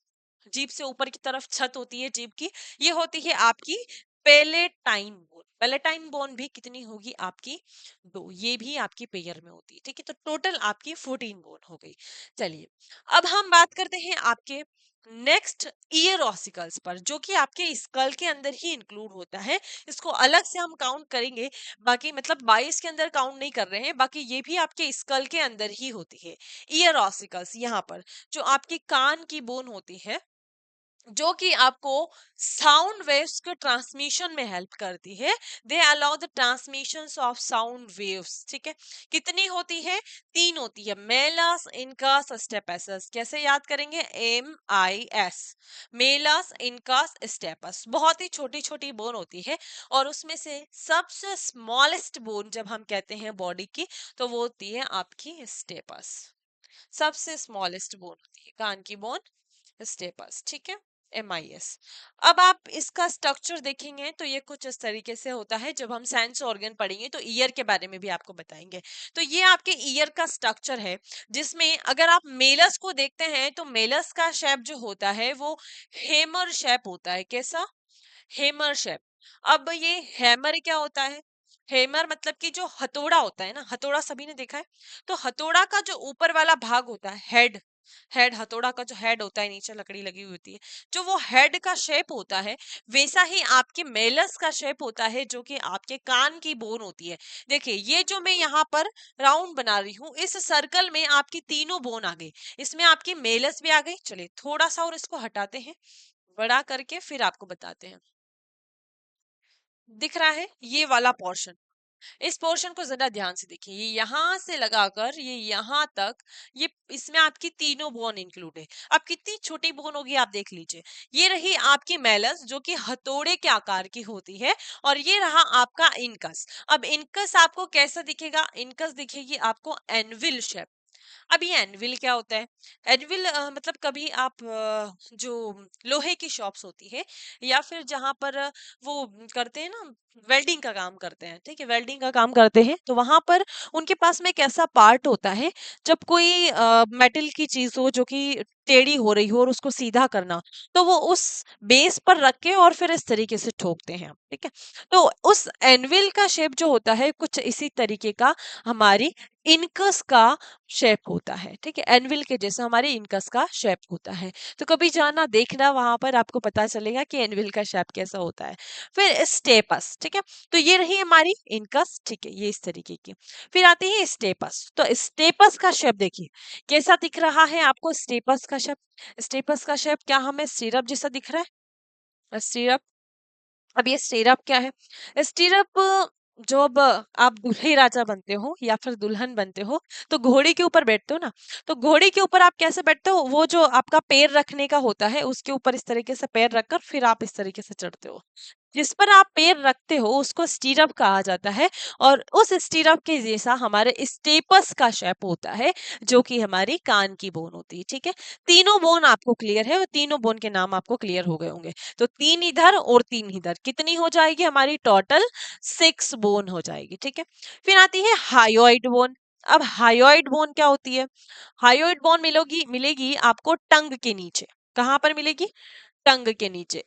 जीभ से ऊपर की तरफ छत होती है जीभ की, ये होती है आपकी पेलेटाइन बोन। पेलेटाइन बोन भी कितनी होगी आपकी? दो, ये भी आपकी पेयर में होती है, ठीक है। तो टोटल आपकी 14 बोन हो गई। चलिए अब हम बात करते हैं आपके नेक्स्ट ईयर ऑसिकल्स पर, जो कि आपके स्कल के अंदर ही इंक्लूड होता है। इसको अलग से हम काउंट करेंगे, बाकी मतलब 22 के अंदर काउंट नहीं कर रहे हैं, बाकी ये भी आपके स्कल के अंदर ही होती है। ईयर ऑसिकल्स यहाँ पर जो आपकी कान की बोन होती है, जो कि आपको साउंड वेव्स के ट्रांसमिशन में हेल्प करती है। They allow the transmission of sound waves, ठीक है। कितनी होती है? तीन होती है, मेलस, इनकस, स्टेपस। कैसे याद करेंगे? MIS, malleus, incus, stapes. बहुत ही छोटी छोटी बोन होती है, और उसमें से सबसे स्मॉलेस्ट बोन जब हम कहते हैं बॉडी की, तो वो होती है आपकी स्टेपस। सबसे स्मॉलेस्ट बोन होती है कान की बोन, स्टेपस, ठीक है, MIS। अब आप इसका स्ट्रक्चर देखेंगे तो ये कुछ इस तरीके से होता है। जब हम सेंस ऑर्गन पढ़ेंगे तो ईयर के बारे में भी आपको बताएंगे। तो ये आपके ईयर का स्ट्रक्चर है, जिसमें अगर आप मेलस को देखते हैं तो मेलस का शेप जो होता है वो हेमर शेप होता है। कैसा? Hammer shape. अब ये हैमर क्या होता है? हेमर मतलब कि जो हथौड़ा होता है ना, हथौड़ा सभी ने देखा है, तो हथौड़ा का जो ऊपर वाला भाग होता है, हेड, हेड, हथौड़ा का जो हेड होता है, नीचे लकड़ी लगी हुई होती है, जो वो हेड का शेप होता है, वैसा ही आपके मेलस का शेप होता है, जो कि आपके कान की बोन होती है। देखिए ये जो मैं यहाँ पर राउंड बना रही हूँ, इस सर्कल में आपकी तीनों बोन आ गई, इसमें आपकी मेलस भी आ गई। चलिए थोड़ा सा और इसको हटाते हैं, बड़ा करके फिर आपको बताते हैं। दिख रहा है ये वाला पोर्शन? इस पोर्शन को जरा ध्यान से देखिए, ये यहाँ से लगाकर ये यहाँ तक, ये इसमें आपकी तीनों बोन इंक्लूड है। अब कितनी छोटी बोन होगी आप देख लीजिए। ये रही आपकी मेलस जो कि हथौड़े के आकार की होती है, और ये रहा आपका इनकस। अब इनकस आपको कैसा दिखेगा? इनकस दिखेगी आपको एनविल शेप। अब ये एनविल क्या होता है? एनविल मतलब कभी आप जो लोहे की शॉप्स होती है, या फिर जहां पर वो करते हैं ना, वेल्डिंग का काम करते हैं, ठीक है, वेल्डिंग का काम करते हैं, तो वहां पर उनके पास में एक ऐसा पार्ट होता है, जब कोई मेटल की चीज हो जो कि टेढ़ी हो रही हो और उसको सीधा करना, तो वो उस बेस पर रख के और फिर इस तरीके से ठोकते हैं, ठीक है। तो उस एनविल का शेप जो होता है कुछ इसी तरीके का हमारी इनकस का शेप होता है, ठीक है, एनविल के जैसा हमारे इनकस का शेप होता है। तो कभी जाना देखना, वहां पर आपको पता चलेगा कि एनविल का शेप कैसा होता है। फिर स्टेपस, ठीक है, तो ये रही हमारी इनकस, ठीक है, ये इस तरीके की। फिर आती है स्टेपस। तो स्टेपस का शेप देखिए कैसा दिख रहा है आपको? स्टेपस का शेप, स्टेपस का शेप क्या हमें सिरप जैसा दिख रहा है? सिरप। अब ये स्टीरअप क्या है? स्टीरअप जब आप दूल्हे राजा बनते हो या फिर दुल्हन बनते हो, तो घोड़े के ऊपर बैठते हो ना, तो घोड़े के ऊपर आप कैसे बैठते हो? वो जो आपका पैर रखने का होता है, उसके ऊपर इस तरीके से पैर रखकर फिर आप इस तरीके से चढ़ते हो। जिस पर आप पैर रखते हो उसको स्टीरप कहा जाता है, और उस स्टीरप के जैसा हमारे स्टेपस का शेप होता है, जो कि हमारी कान की बोन होती है। ठीक है, तीनों बोन आपको क्लियर है, और तीनों बोन के नाम आपको क्लियर हो गए होंगे। तो 3 इधर और 3 इधर, कितनी हो जाएगी हमारी टोटल? 6 बोन हो जाएगी। ठीक है, फिर आती है हायोइड बोन। अब हायोइड बोन क्या होती है? हायोइड बोन मिलेगी मिलेगी आपको टंग के नीचे। कहाँ पर मिलेगी? टंग के नीचे,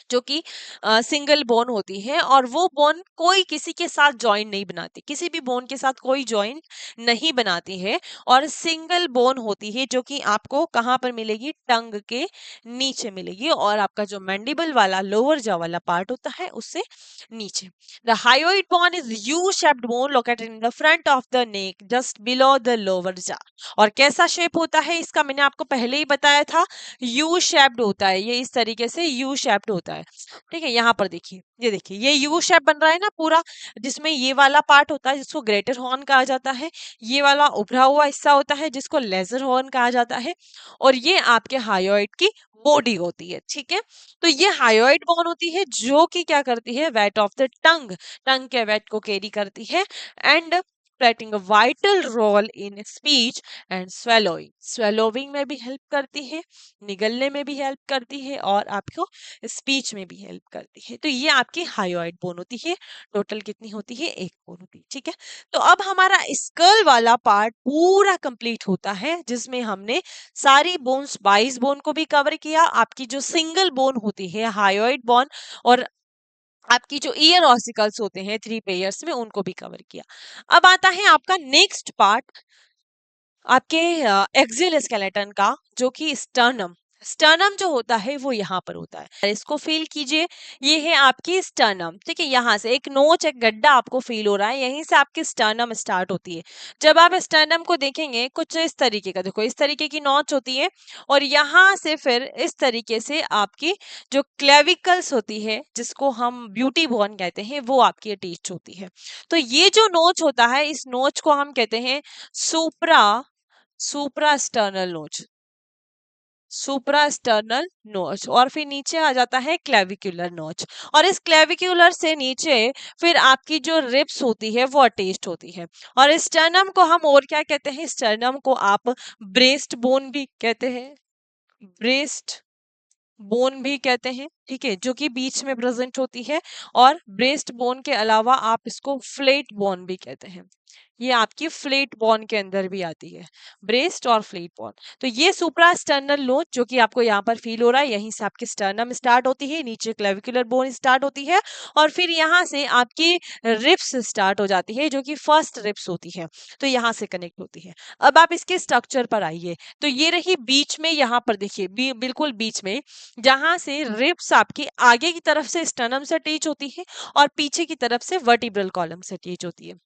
जो कि सिंगल बोन होती है, और वो बोन कोई किसी के साथ जॉइन नहीं बनाती, किसी भी बोन के साथ कोई जॉइन नहीं बनाती है, और सिंगल बोन होती है, जो कि आपको कहाँ पर मिलेगी? टंग के नीचे मिलेगी, और आपका जो मैंडिबल वाला लोअर जॉ वाला पार्ट होता है उससे नीचे। The hyoid bone is U shaped bone located in the front of the neck just below the lower jaw. और कैसा शेप होता है इसका? मैंने आपको पहले ही बताया था, यू शेप्ड होता है, ये इस तरीके से यू शेप्ड होता है। ठीक है, यहाँ पर देखिए, ये देखिए, ये यू शेप बन रहा है ना पूरा, जिसमें ये वाला पार्ट होता है जिसको ग्रेटर हॉर्न कहा जाता है, ये वाला उभरा हुआ हिस्सा होता है जिसको लेजर हॉर्न कहा जाता है, और ये आपके हायोइड की बॉडी होती है। ठीक है, तो ये हायोइड बोन होती है, जो कि क्या करती है? वेट ऑफ द टंग, टंग के वेट को कैरी करती है, and playing a vital role in speech and swallowing, swallowing में भी हेल्प करती है, निगलने में भी हेल्प करती है, और आपको स्पीच में भी हेल्प करती है। तो ये आपकी हायोइड बोन होती है। टोटल कितनी होती है? 1 बोन होती है। ठीक है, तो अब हमारा स्कल वाला पार्ट पूरा कंप्लीट होता है, जिसमें हमने सारी बोन्स 22 बोन को भी कवर किया, आपकी जो सिंगल बोन होती है हायोइड बोन, और आपकी जो ईयर ऑसिकल्स होते हैं 3 पेयर्स में, उनको भी कवर किया। अब आता है आपका नेक्स्ट पार्ट, आपके एक्सियल स्केलेटन का, जो कि स्टर्नम। स्टर्नम जो होता है वो यहाँ पर होता है, इसको फील कीजिए, ये है आपकी स्टर्नम। ठीक है, यहाँ से एक नोच, एक गड्ढा आपको फील हो रहा है, यहीं से आपकी स्टर्नम स्टार्ट होती है। जब आप स्टर्नम को देखेंगे कुछ इस तरीके का, देखो इस तरीके की नोच होती है, और यहाँ से फिर इस तरीके से आपकी जो क्लेविकल्स होती है, जिसको हम ब्यूटी बोन कहते हैं, वो आपकी अटैच होती है। तो ये जो नोच होता है, इस नोच को हम कहते हैं सुप्रा सुप्रास्टर्नल नोच, सुप्रास्टर्नल नोच, और फिर नीचे आ जाता है क्लेविकुलर नोच, और इस क्लेविकुलर से नीचे फिर आपकी जो रिब्स होती है वो अटैच्ड होती है। और स्टर्नम को हम और क्या कहते हैं? स्टर्नम को आप ब्रेस्ट बोन भी कहते हैं, ब्रेस्ट बोन भी कहते हैं। ठीक है, जो कि बीच में प्रेजेंट होती है, और ब्रेस्ट बोन के अलावा आप इसको फ्लेट बोन भी कहते हैं, ये आपकी फ्लेट बोन के अंदर भी आती है, ब्रेस्ट और फ्लेट बोन। तो ये सुप्रास्टर्नल नोच जो कि आपको यहाँ पर फील हो रहा है, यहीं से आपकी स्टर्नम स्टार्ट होती है, नीचे क्लेविकुलर बोन स्टार्ट होती है, और फिर यहाँ से आपकी रिब्स स्टार्ट हो जाती है, जो कि फर्स्ट रिब्स होती है, तो यहाँ से कनेक्ट होती है। अब आप इसके स्ट्रक्चर पर आइए, तो ये रही बीच में, यहाँ पर देखिए बिल्कुल बीच में, जहां से रिब्स आपकी आगे की तरफ से स्टर्नम से अटैच होती है, और पीछे की तरफ से वर्टिब्रल कॉलम से अटैच होती है।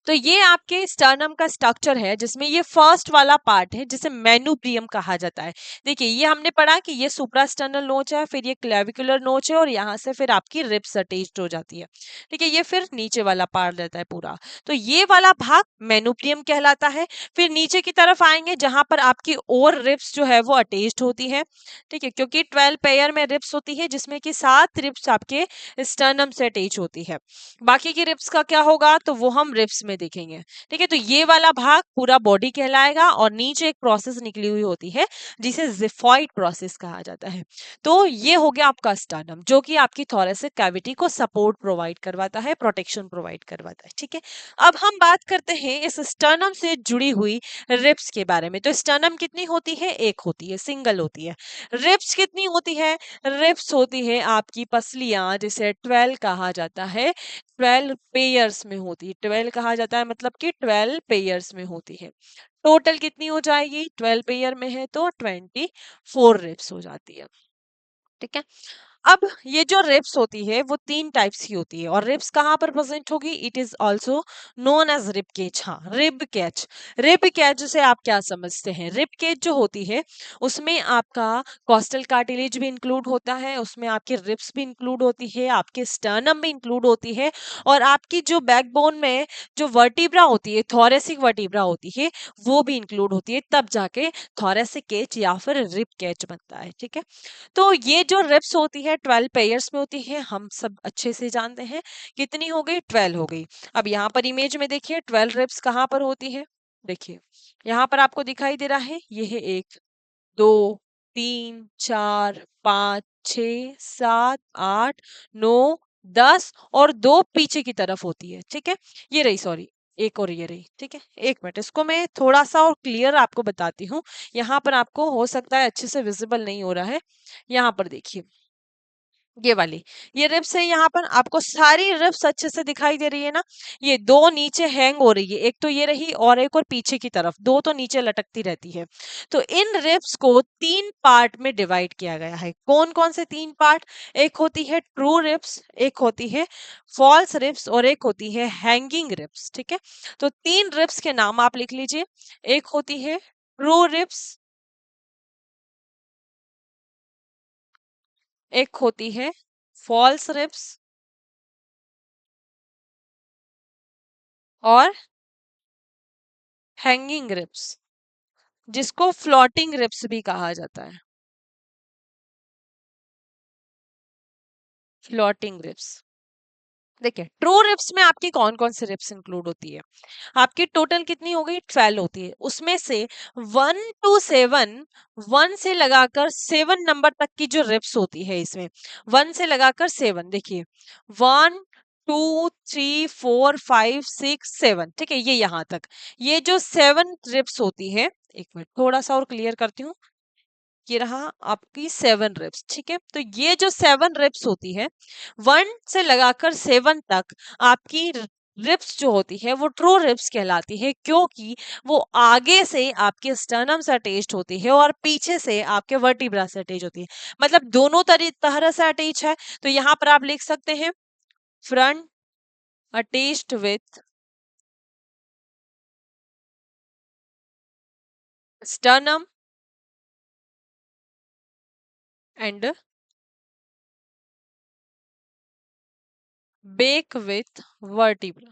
तो ये आपके स्टर्नम का स्ट्रक्चर है, जिसमें ये फर्स्ट वाला पार्ट है जिसे मेनुब्रियम कहा जाता है। देखिए, ये हमने पढ़ा कि ये सुप्रास्टर्नल नोच है, फिर ये क्लेविकुलर नोच है, और यहाँ से फिर आपकी रिब्स अटैच्ड हो जाती है। ठीक है, ये फिर नीचे वाला पार्ट रहता है पूरा, तो ये वाला भाग मेनुब्रियम कहलाता है। फिर नीचे की तरफ आएंगे, जहां पर आपकी और रिब्स जो है वो अटैच्ड होती है। ठीक है, क्योंकि 12 पेयर में रिब्स होती है, जिसमें कि 7 रिब्स आपके स्टर्नम से अटैच होती है। बाकी की रिब्स का क्या होगा, तो वो हम रिब्स में देखेंगे। ठीक है, तो ये वाला भाग पूरा बॉडी कहलाएगा, और नीचे एक प्रोसेस निकली हुई होती है जिसे जिफॉइड प्रोसेस कहा जाता है। तो ये हो गया आपका स्टर्नम, जो कि आपकी थोरेसिक कैविटी को सपोर्ट प्रोवाइड करवाता है, प्रोटेक्शन प्रोवाइड करवाता है। ठीक है, अब हम बात करते हैं इस स्टर्नम से जुड़ी हुई रिब्स के बारे में। तो स्टर्नम कितनी होती है? एक होती है, सिंगल होती है। रिब्स कितनी होती है? रिब्स होती है आपकी पसलियां, जिसे 12 कहा जाता है, 12 पेयर्स में होती है। 12 कहा जाता है, मतलब कि 12 पेयर्स में होती है। टोटल कितनी हो जाएगी? 12 पेयर में है तो 24 रिब्स हो जाती है। ठीक है, अब ये जो रिब्स होती है वो 3 टाइप्स की होती है, और रिब्स कहाँ पर प्रेजेंट होगी? It is also known as rib cage. हाँ, रिब कैच। रिब कैच से आप क्या समझते हैं? रिब केज जो होती है उसमें आपका कॉस्टल कार्टिलेज भी इंक्लूड होता है, उसमें आपके रिब्स भी इंक्लूड होती है, आपके स्टर्नम भी इंक्लूड होती है, और आपकी जो बैकबोन में जो वर्टिब्रा होती है, थोरेसिक वर्टिब्रा होती है, वो भी इंक्लूड होती है, तब जाके थोरेसिक केज या फिर रिब कैच बनता है। ठीक है, तो ये जो रिब्स होती है है 12 पेयर्स में होती है, हम सब अच्छे से जानते हैं। कितनी हो गई? 12 हो गई। अब यहाँ पर इमेज में देखिए 12 रिप्स कहाँ पर होती है? देखिए यहाँ पर आपको दिखाई दे रहा है, ये है 1 2 3 4 5 6 7 8 9 10 और 2 पीछे की तरफ होती है, ठीक है। ये रही, सॉरी, एक और ये रही, ठीक है। एक मिनट, इसको मैं थोड़ा सा और क्लियर आपको बताती हूँ। यहाँ पर आपको हो सकता है अच्छे से विजिबल नहीं हो रहा है। यहाँ पर देखिए, ये वाली, ये रिप्स है, यहाँ पर आपको सारी रिप्स अच्छे से दिखाई दे रही है ना। ये दो नीचे हैंग हो रही है, एक तो ये रही और एक और पीछे की तरफ, दो तो नीचे लटकती रहती है। तो इन रिप्स को 3 पार्ट में डिवाइड किया गया है। कौन कौन से 3 पार्ट? एक होती है ट्रू रिप्स, एक होती है फॉल्स रिप्स और एक होती है हैंगिंग रिप्स, ठीक है। तो 3 रिप्स के नाम आप लिख लीजिए। एक होती है ट्रू रिप्स, एक होती है फॉल्स रिप्स और हैंगिंग रिप्स, जिसको फ्लोटिंग रिप्स भी कहा जाता है। Floating ribs. देखिए ट्रू रिप्स में आपकी कौन कौन सी रिप्स इंक्लूड होती है? आपकी टोटल कितनी हो गई? 12 होती है। उसमें से 1 टू 7, 1 से लगाकर 7 नंबर तक की जो रिप्स होती है इसमें, 1 से लगाकर 7, देखिए 1 2 3 4 5 6 7, ठीक है, ये यहाँ तक, ये जो 7 रिप्स होती है, एक मिनट थोड़ा सा और क्लियर करती हूँ। ये रहा आपकी 7 रिप्स, ठीक है। तो ये जो 7 रिप्स होती है, 1 से लगाकर 7 तक आपकी रिप्स जो होती है वो ट्रू रिप्स कहलाती है, क्योंकि वो आगे से आपके स्टर्नम से अटैच्ड होती है और पीछे से आपके वर्टिब्रा से अटैच होती है, मतलब दोनों तरह से अटैच है। तो यहाँ पर आप लिख सकते हैं front attached with sternum and back with vertebra.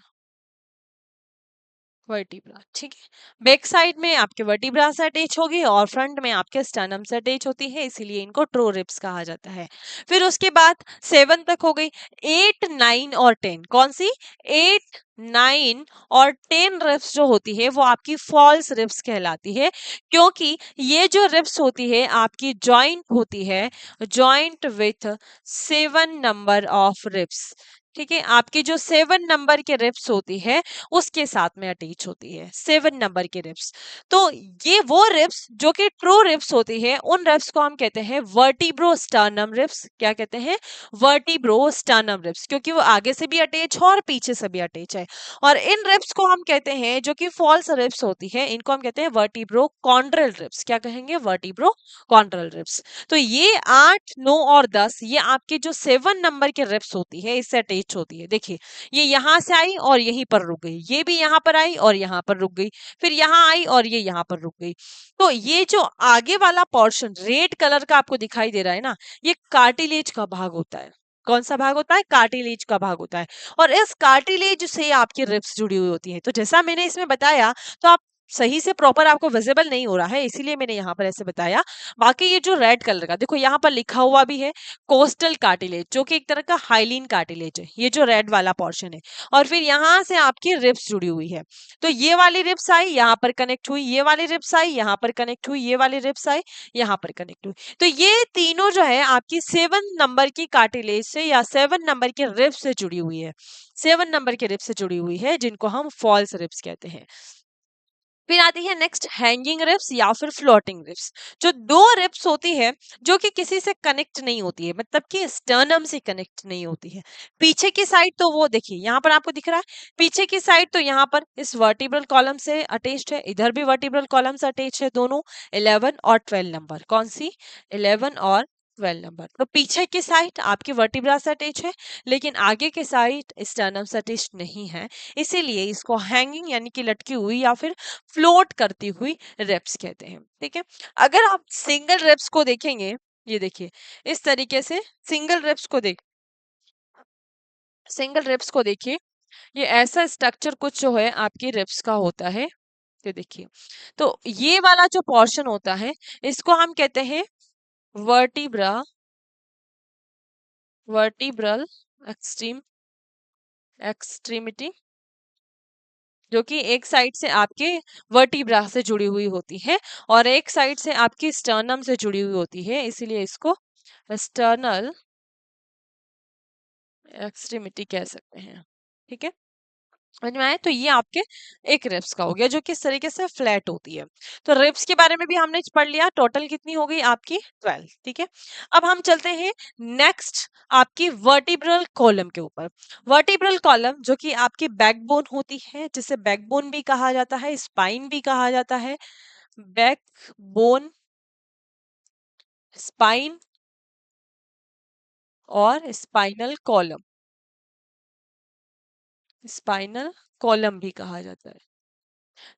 Vertebra, ठीक है। बैक साइड में आपके वर्टिब्रा से अटैच होगी और फ्रंट में आपके स्टर्नम से अटैच होती है, इसीलिए इनको ट्रू रिब्स कहा जाता है। फिर उसके बाद 7 तक हो गई। 8 9 और 10 कौन सी? 8 9 और 10 रिब्स जो होती है वो आपकी फॉल्स रिब्स कहलाती है, क्योंकि ये जो रिब्स होती है आपकी जॉइंट होती है, joint with 7 number of ribs, ठीक है। आपकी जो 7 नंबर के रिब्स होती है उसके साथ में अटैच होती है, 7 नंबर के रिब्स। तो ये वो रिब्स जो कि ट्रू रिब्स होती है, उन रिब्स को हम कहते हैं वर्टिब्रोस्टर्नम रिब्स। क्या कहते हैं? वर्टिब्रोस्टर्नम रिब्स, क्योंकि वो आगे से भी अटैच है और पीछे से भी अटैच है। और इन रिब्स को हम कहते हैं, जो कि फॉल्स रिब्स होती है, इनको हम कहते हैं वर्टिब्रोकॉन्ड्रल रिब्स। क्या कहेंगे? वर्टिब्रोकॉन्ड्रल रिब्स। तो ये 8 9 और 10 ये आपके जो 7 नंबर के रिब्स होती है इससे अटैच होती है। देखिए ये यहाँ से आई और यहीं पर रुक गई, ये भी यहाँ पर आई और यहाँ पर रुक गई, फिर यहाँ आई और ये यहाँ पर रुक गई। तो ये जो आगे वाला पोर्शन रेड कलर का आपको दिखाई दे रहा है ना, ये कार्टिलेज का भाग होता है। कौन सा भाग होता है? कार्टिलेज का भाग होता है। और इस कार्टिलेज से आपकी रिब्स जुड़ी हुई होती है। तो जैसा मैंने इसमें बताया, तो आप सही से प्रॉपर आपको विजिबल नहीं हो रहा है, इसीलिए मैंने यहाँ पर ऐसे बताया। बाकी ये जो रेड कलर का देखो, यहाँ पर लिखा हुआ भी है कोस्टल कार्टिलेज, जो कि एक तरह का हाइलिन कार्टिलेज है, ये जो रेड वाला पोर्शन है। और फिर यहाँ से आपकी रिब्स जुड़ी हुई है। तो ये वाली रिब्स आई, यहाँ पर कनेक्ट हुई, ये वाली रिब्स आई, यहाँ पर कनेक्ट हुई, ये वाली रिब्स आई, यहाँ पर कनेक्ट हुई। तो ये तीनों जो है आपकी 7 नंबर की कार्टिलेज से या 7 नंबर के रिब्स से जुड़ी हुई है, 7 नंबर के रिब्स से जुड़ी हुई है, जिनको हम फॉल्स रिब्स कहते हैं। फिर आती है नेक्स्ट हैंगिंग रिब्स या फिर फ्लोटिंग रिब्स। जो दो रिब्स होती है जो कि किसी से कनेक्ट नहीं होती है, मतलब कि स्टर्नम से कनेक्ट नहीं होती है। पीछे की साइड तो वो देखिए यहाँ पर आपको दिख रहा है, पीछे की साइड तो यहाँ पर इस वर्टिब्रल कॉलम से अटैच्ड है, इधर भी वर्टिब्रल कॉलम से अटैच है, दोनों 11 और 12 नंबर। कौन सी? 11 और 12 नंबर। तो पीछे की साइड आपकी वर्टिब्रा से अटैच है, लेकिन आगे की साइड स्टर्नम से अटैच नहीं है, इसीलिए इसको हैंगिंग यानी कि लटकी हुई या फिर फ्लोट करती हुई रेप्स कहते हैं, ठीक है। अगर आप सिंगल रेप्स को देखेंगे, ये देखिए इस तरीके से सिंगल रेप्स को देख सिंगल रेप्स को देखिए, ये ऐसा स्ट्रक्चर कुछ जो है आपकी रेप्स का होता है। ये देखिए, तो ये वाला जो पोर्शन होता है इसको हम कहते हैं वर्टिब्रा वर्टिब्रल एक्सट्रीम एक्सट्रीमिटी, जो कि एक साइड से आपके वर्टिब्रा से जुड़ी हुई होती है और एक साइड से आपकी स्टर्नम से जुड़ी हुई होती है, इसीलिए इसको स्टर्नल एक्सट्रीमिटी कह सकते हैं। ठीक है, समझ में आया? तो ये आपके एक रिब्स का हो गया जो कि इस तरीके से फ्लैट होती है। तो रिब्स के बारे में भी हमने पढ़ लिया, टोटल कितनी हो गई आपकी 12। ठीक है, अब हम चलते हैं नेक्स्ट आपकी वर्टिब्रल कॉलम के ऊपर। वर्टिब्रल कॉलम जो कि आपकी बैकबोन होती है, जिसे बैकबोन भी कहा जाता है, स्पाइन भी कहा जाता है। बैकबोन, स्पाइन और स्पाइनल कॉलम, स्पाइनल कॉलम भी कहा जाता है।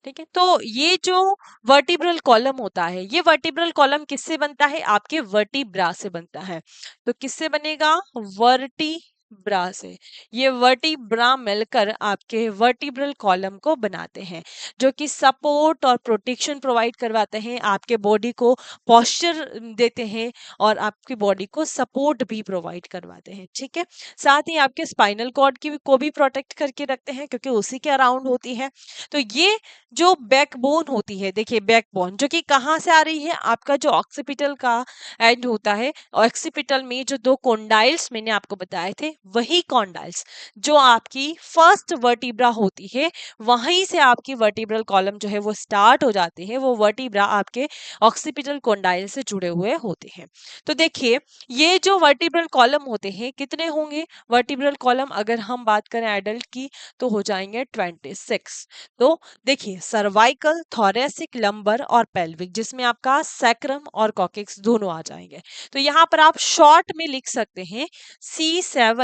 ठीक है, तो ये जो वर्टिब्रल कॉलम होता है, ये वर्टिब्रल कॉलम किससे बनता है? आपके वर्टिब्रा से बनता है। तो किससे बनेगा? वर्टिब्रा से। ये वर्टिब्रा मिलकर आपके वर्टिब्रल कॉलम को बनाते हैं, जो कि सपोर्ट और प्रोटेक्शन प्रोवाइड करवाते हैं, आपके बॉडी को पोस्चर देते हैं और आपकी बॉडी को सपोर्ट भी प्रोवाइड करवाते हैं। ठीक है, साथ ही आपके स्पाइनल कॉर्ड की को भी प्रोटेक्ट करके रखते हैं, क्योंकि उसी के अराउंड होती है। तो ये जो बैकबोन होती है, देखिए बैकबोन जो कि कहाँ से आ रही है? आपका जो ऑक्सीपिटल का एंड होता है, ऑक्सीपिटल में जो दो कॉन्डाइल्स मैंने आपको बताए थे, वही कॉन्डाइल्स जो आपकी फर्स्ट वर्टिब्रा होती है, वहीं से आपकी वर्टिब्रल कॉलम जो है वो स्टार्ट हो जाती है। वो वर्टिब्रा आपके ऑक्सीपिटल कॉन्डाइल से जुड़े हुए होते हैं। तो देखिए, ये जो वर्टिब्रल कॉलम होते हैं कितने होंगे? वर्टिब्रल कॉलम अगर हम बात करें एडल्ट की तो हो जाएंगे 26। तो देखिए, सर्वाइकल, थोरेसिक, लंबर और पेल्विक, जिसमें आपका सैक्रम और कॉकेक्स दोनों आ जाएंगे। तो यहाँ पर आप शॉर्ट में लिख सकते हैं C7,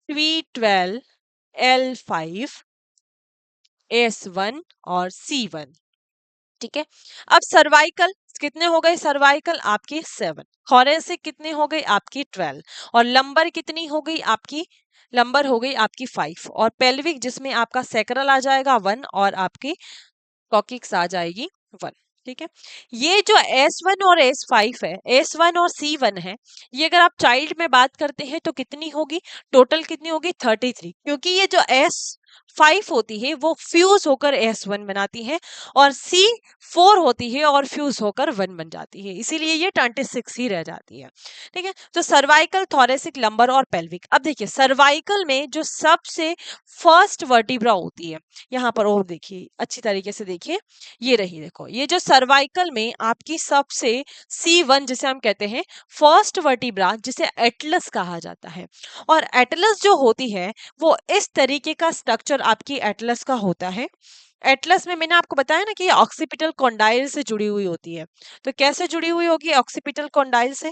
T12, L5, S1 और C1। ठीक है, अब सर्वाइकल कितने हो गए? सर्वाइकल आपके 7, थोरेसिक कितने हो गए? आपकी 12, और लंबर कितनी हो गई आपकी? लंबर हो गई आपकी 5, और पेल्विक जिसमें आपका सैक्रल आ जाएगा 1 और आपकी कॉकिक्स आ जाएगी 1। ठीक है, ये जो S1 और S5 है, S1 और C1 है, ये अगर आप चाइल्ड में बात करते हैं तो कितनी होगी? टोटल कितनी होगी? 33, क्योंकि ये जो S5 होती है वो फ्यूज होकर S1 बनाती है और C4 होती है और फ्यूज होकर 1 बन जाती है, इसीलिए ये 26 ही रह जाती है। ठीक है, तो सर्वाइकल, थोरेसिक, लंबर और पेल्विक। अब देखिए, सर्वाइकल में जो सबसे फर्स्ट वर्टिब्रा होती है, यहाँ पर और देखिए, अच्छी तरीके से देखिए, ये रही, देखो, ये जो सर्वाइकल में आपकी सबसे C1 जिसे हम कहते हैं फर्स्ट वर्टिब्रा, जिसे एटलस कहा जाता है, और एटलस जो होती है वो इस तरीके का स्ट्रक्चर आपकी एटलस का होता है। एटलस में मैंने आपको बताया ना कि ये ऑक्सीपिटल कॉन्डाइल से जुड़ी हुई होती है। तो कैसे जुड़ी हुई होगी ऑक्सीपिटल कॉन्डाइल से?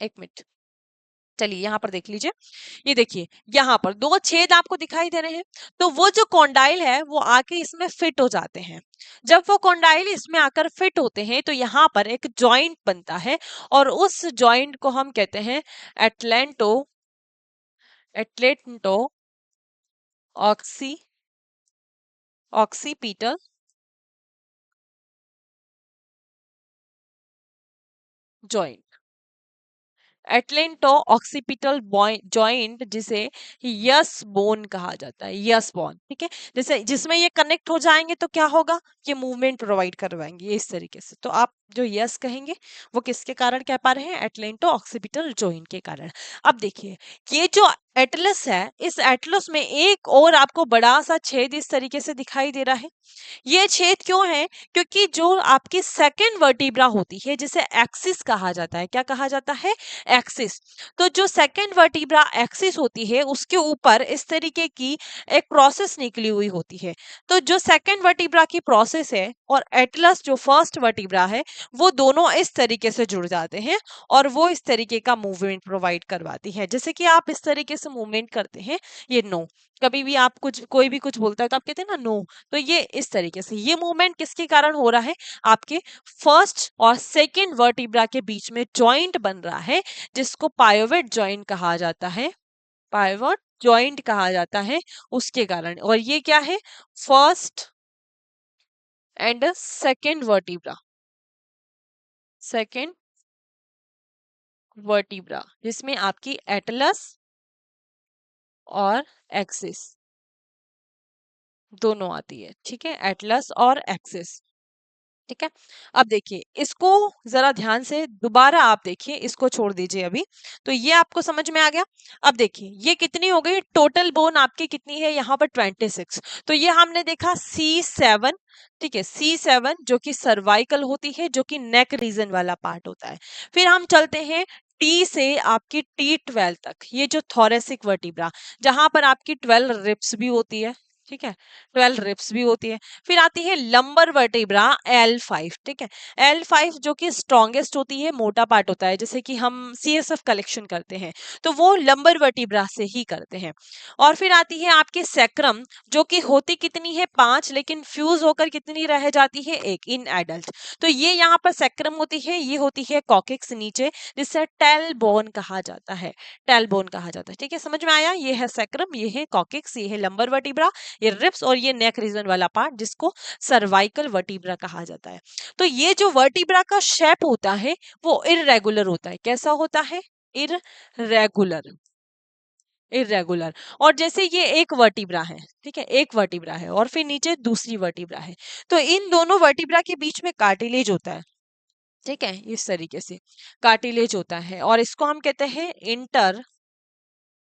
एक मिनट, चलिए यहाँ पर देख लीजिए। ये देखिए, यहाँ पर दो छेद आपको दिखाई दे रहे हैं, तो वो जो कॉन्डाइल है वो आके इसमें फिट हो जाते हैं। जब वो कॉन्डाइल इसमें आकर फिट होते हैं तो यहाँ पर एक जॉइंट बनता है, और उस जॉइंट को हम कहते हैं atlanto atlanto occi occipital joint. Atlanto occipital joint, जिसे यस बोन कहा जाता है, यस बोन। ठीक है, जैसे जिसमें ये कनेक्ट हो जाएंगे तो क्या होगा? ये मूवमेंट प्रोवाइड करवाएंगे इस तरीके से। तो आप जो यस कहेंगे वो किसके कारण कह पा रहे हैं? एटलेंटो ऑक्सीपिटल जॉइंट के कारण। अब देखिए, ये जो एटलस है, इस एटलस में एक और आपको बड़ा सा छेद इस तरीके से दिखाई दे रहा है। ये छेद क्यों है? क्योंकि जो आपकी सेकंड वर्टिब्रा होती है, जिसे एक्सिस कहा जाता है, क्या कहा जाता है? एक्सिस। तो जो सेकंड वर्टिब्रा एक्सिस होती है उसके ऊपर इस तरीके की एक प्रोसेस निकली हुई होती है। तो जो सेकंड वर्टिब्रा की प्रोसेस है और एटलस जो फर्स्ट वर्टिब्रा है, वो दोनों इस तरीके से जुड़ जाते हैं और वो इस तरीके का मूवमेंट प्रोवाइड करवाती है। जैसे कि आप इस तरीके से मूवमेंट करते हैं, ये नो, कभी भी आप कुछ कोई भी कुछ बोलता है तो आप कहते हैं ना नो, तो ये इस तरीके से ये मूवमेंट किसके कारण हो रहा है? आपके फर्स्ट और सेकंड वर्टिब्रा के बीच में जॉइंट बन रहा है, जिसको पायोवेट जॉइंट कहा जाता है, पायोवेट जॉइंट कहा जाता है, उसके कारण। और ये क्या है? First and second vertebra, second vertebra, जिसमें आपकी एटलस और एक्सिस दोनों आती है, ठीक है, एटलस और एक्सिस, ठीक है। अब देखिए इसको जरा ध्यान से दोबारा आप देखिए, इसको छोड़ दीजिए अभी। तो ये आपको समझ में आ गया। अब देखिए ये कितनी हो गई, टोटल बोन आपकी कितनी है यहाँ पर 26। तो ये हमने देखा C7, ठीक है, C7 जो कि सर्वाइकल होती है, जो कि नेक रीजन वाला पार्ट होता है। फिर हम चलते हैं टी से आपकी T12 तक, ये जो थोरेसिक वर्टिब्रा, जहां पर आपकी 12 रिब्स भी होती है, ठीक है, 12 रिब्स भी होती है। फिर आती है लंबर वर्टिब्रा L5, ठीक है, L5 जो कि स्ट्रॉन्गेस्ट होती है, मोटा पार्ट होता है, जैसे कि हम CSF कलेक्शन करते हैं तो वो लंबर वर्टिब्रा से ही करते हैं। और फिर आती है आपकी सैक्रम, जो कि होती कितनी है 5, लेकिन फ्यूज होकर कितनी रह जाती है 1 इन एडल्ट। तो ये यहाँ पर सैक्रम होती है, ये होती है कॉकेक्स नीचे, जिसे टेल बोन कहा जाता है, टेल बोन कहा जाता है, ठीक है, समझ में आया। ये है सैक्रम, ये है कॉकेक्स, ये है लंबर वर्टिब्रा, ये रिब्स, और ये नेक रीजन वाला पार्ट जिसको सर्वाइकल वर्टिब्रा कहा जाता है। तो ये जो वर्टिब्रा का शेप होता है वो इररेगुलर होता है। कैसा होता है? Irregular, irregular. और जैसे ये एक वर्टिब्रा है, ठीक है, एक वर्टिब्रा है और फिर नीचे दूसरी वर्टिब्रा है, तो इन दोनों वर्टिब्रा के बीच में कार्टिलेज होता है, ठीक है, इस तरीके से कार्टिलेज होता है, और इसको हम कहते हैं inter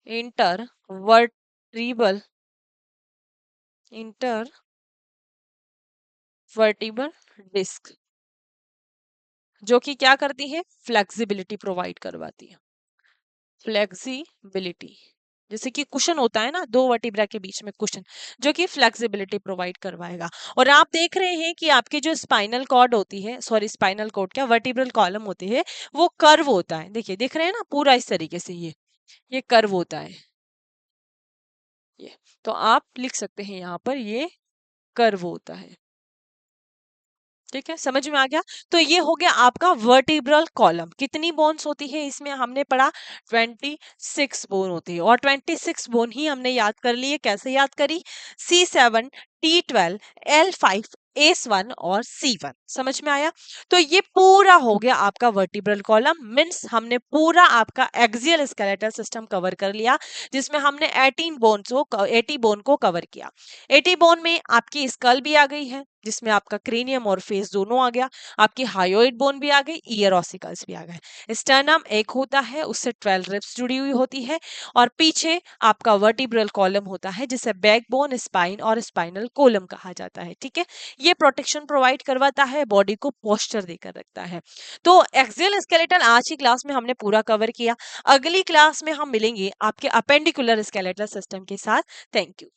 intervertebral, intervertebral disc, जो कि क्या करती है, फ्लेक्सिबिलिटी प्रोवाइड करवाती है, फ्लेक्सिबिलिटी, जैसे कि कुशन होता है ना दो वर्टिब्रा के बीच में कुशन, जो कि फ्लेक्सिबिलिटी प्रोवाइड करवाएगा। और आप देख रहे हैं कि आपकी जो स्पाइनल कॉर्ड होती है, सॉरी स्पाइनल कॉर्ड क्या, वर्टिब्रल कॉलम होती है, वो कर्व होता है, देखिए दिख रहे हैं ना पूरा इस तरीके से, ये कर्व होता है, ये तो आप लिख सकते हैं यहाँ पर ये कर्व होता है, ठीक है, समझ में आ गया। तो ये हो गया आपका वर्टिब्रल कॉलम। कितनी बोन्स होती है इसमें, हमने पढ़ा 26 बोन होती है, और 26 बोन ही हमने याद कर ली है। कैसे याद करी? C7, T12, L5, S1 और C1, समझ में आया। तो ये पूरा हो गया आपका वर्टिब्रल कॉलम, मीन्स हमने पूरा आपका एक्सियल स्केलेटल सिस्टम कवर कर लिया, जिसमें हमने 80 बोन को कवर किया। 80 बोन में आपकी स्कल भी आ गई है, जिसमें आपका क्रेनियम और फेस दोनों आ गया, आपकी हायोइड बोन भी आ गई, ईयर ऑसिकल्स भी आ गए। स्टर्नम एक होता है, उससे 12 रिब्स जुड़ी हुई होती है, और पीछे आपका वर्टिब्रल कॉलम होता है, जिसे बैकबोन, स्पाइन और स्पाइनल कोलम कहा जाता है, ठीक है। ये प्रोटेक्शन प्रोवाइड करवाता है, बॉडी को पोस्चर देकर रखता है। तो एक्सियल स्केलेटल आज की क्लास में हमने पूरा कवर किया। अगली क्लास में हम मिलेंगे आपके अपेंडिकुलर स्केलेटल सिस्टम के साथ। Thank you.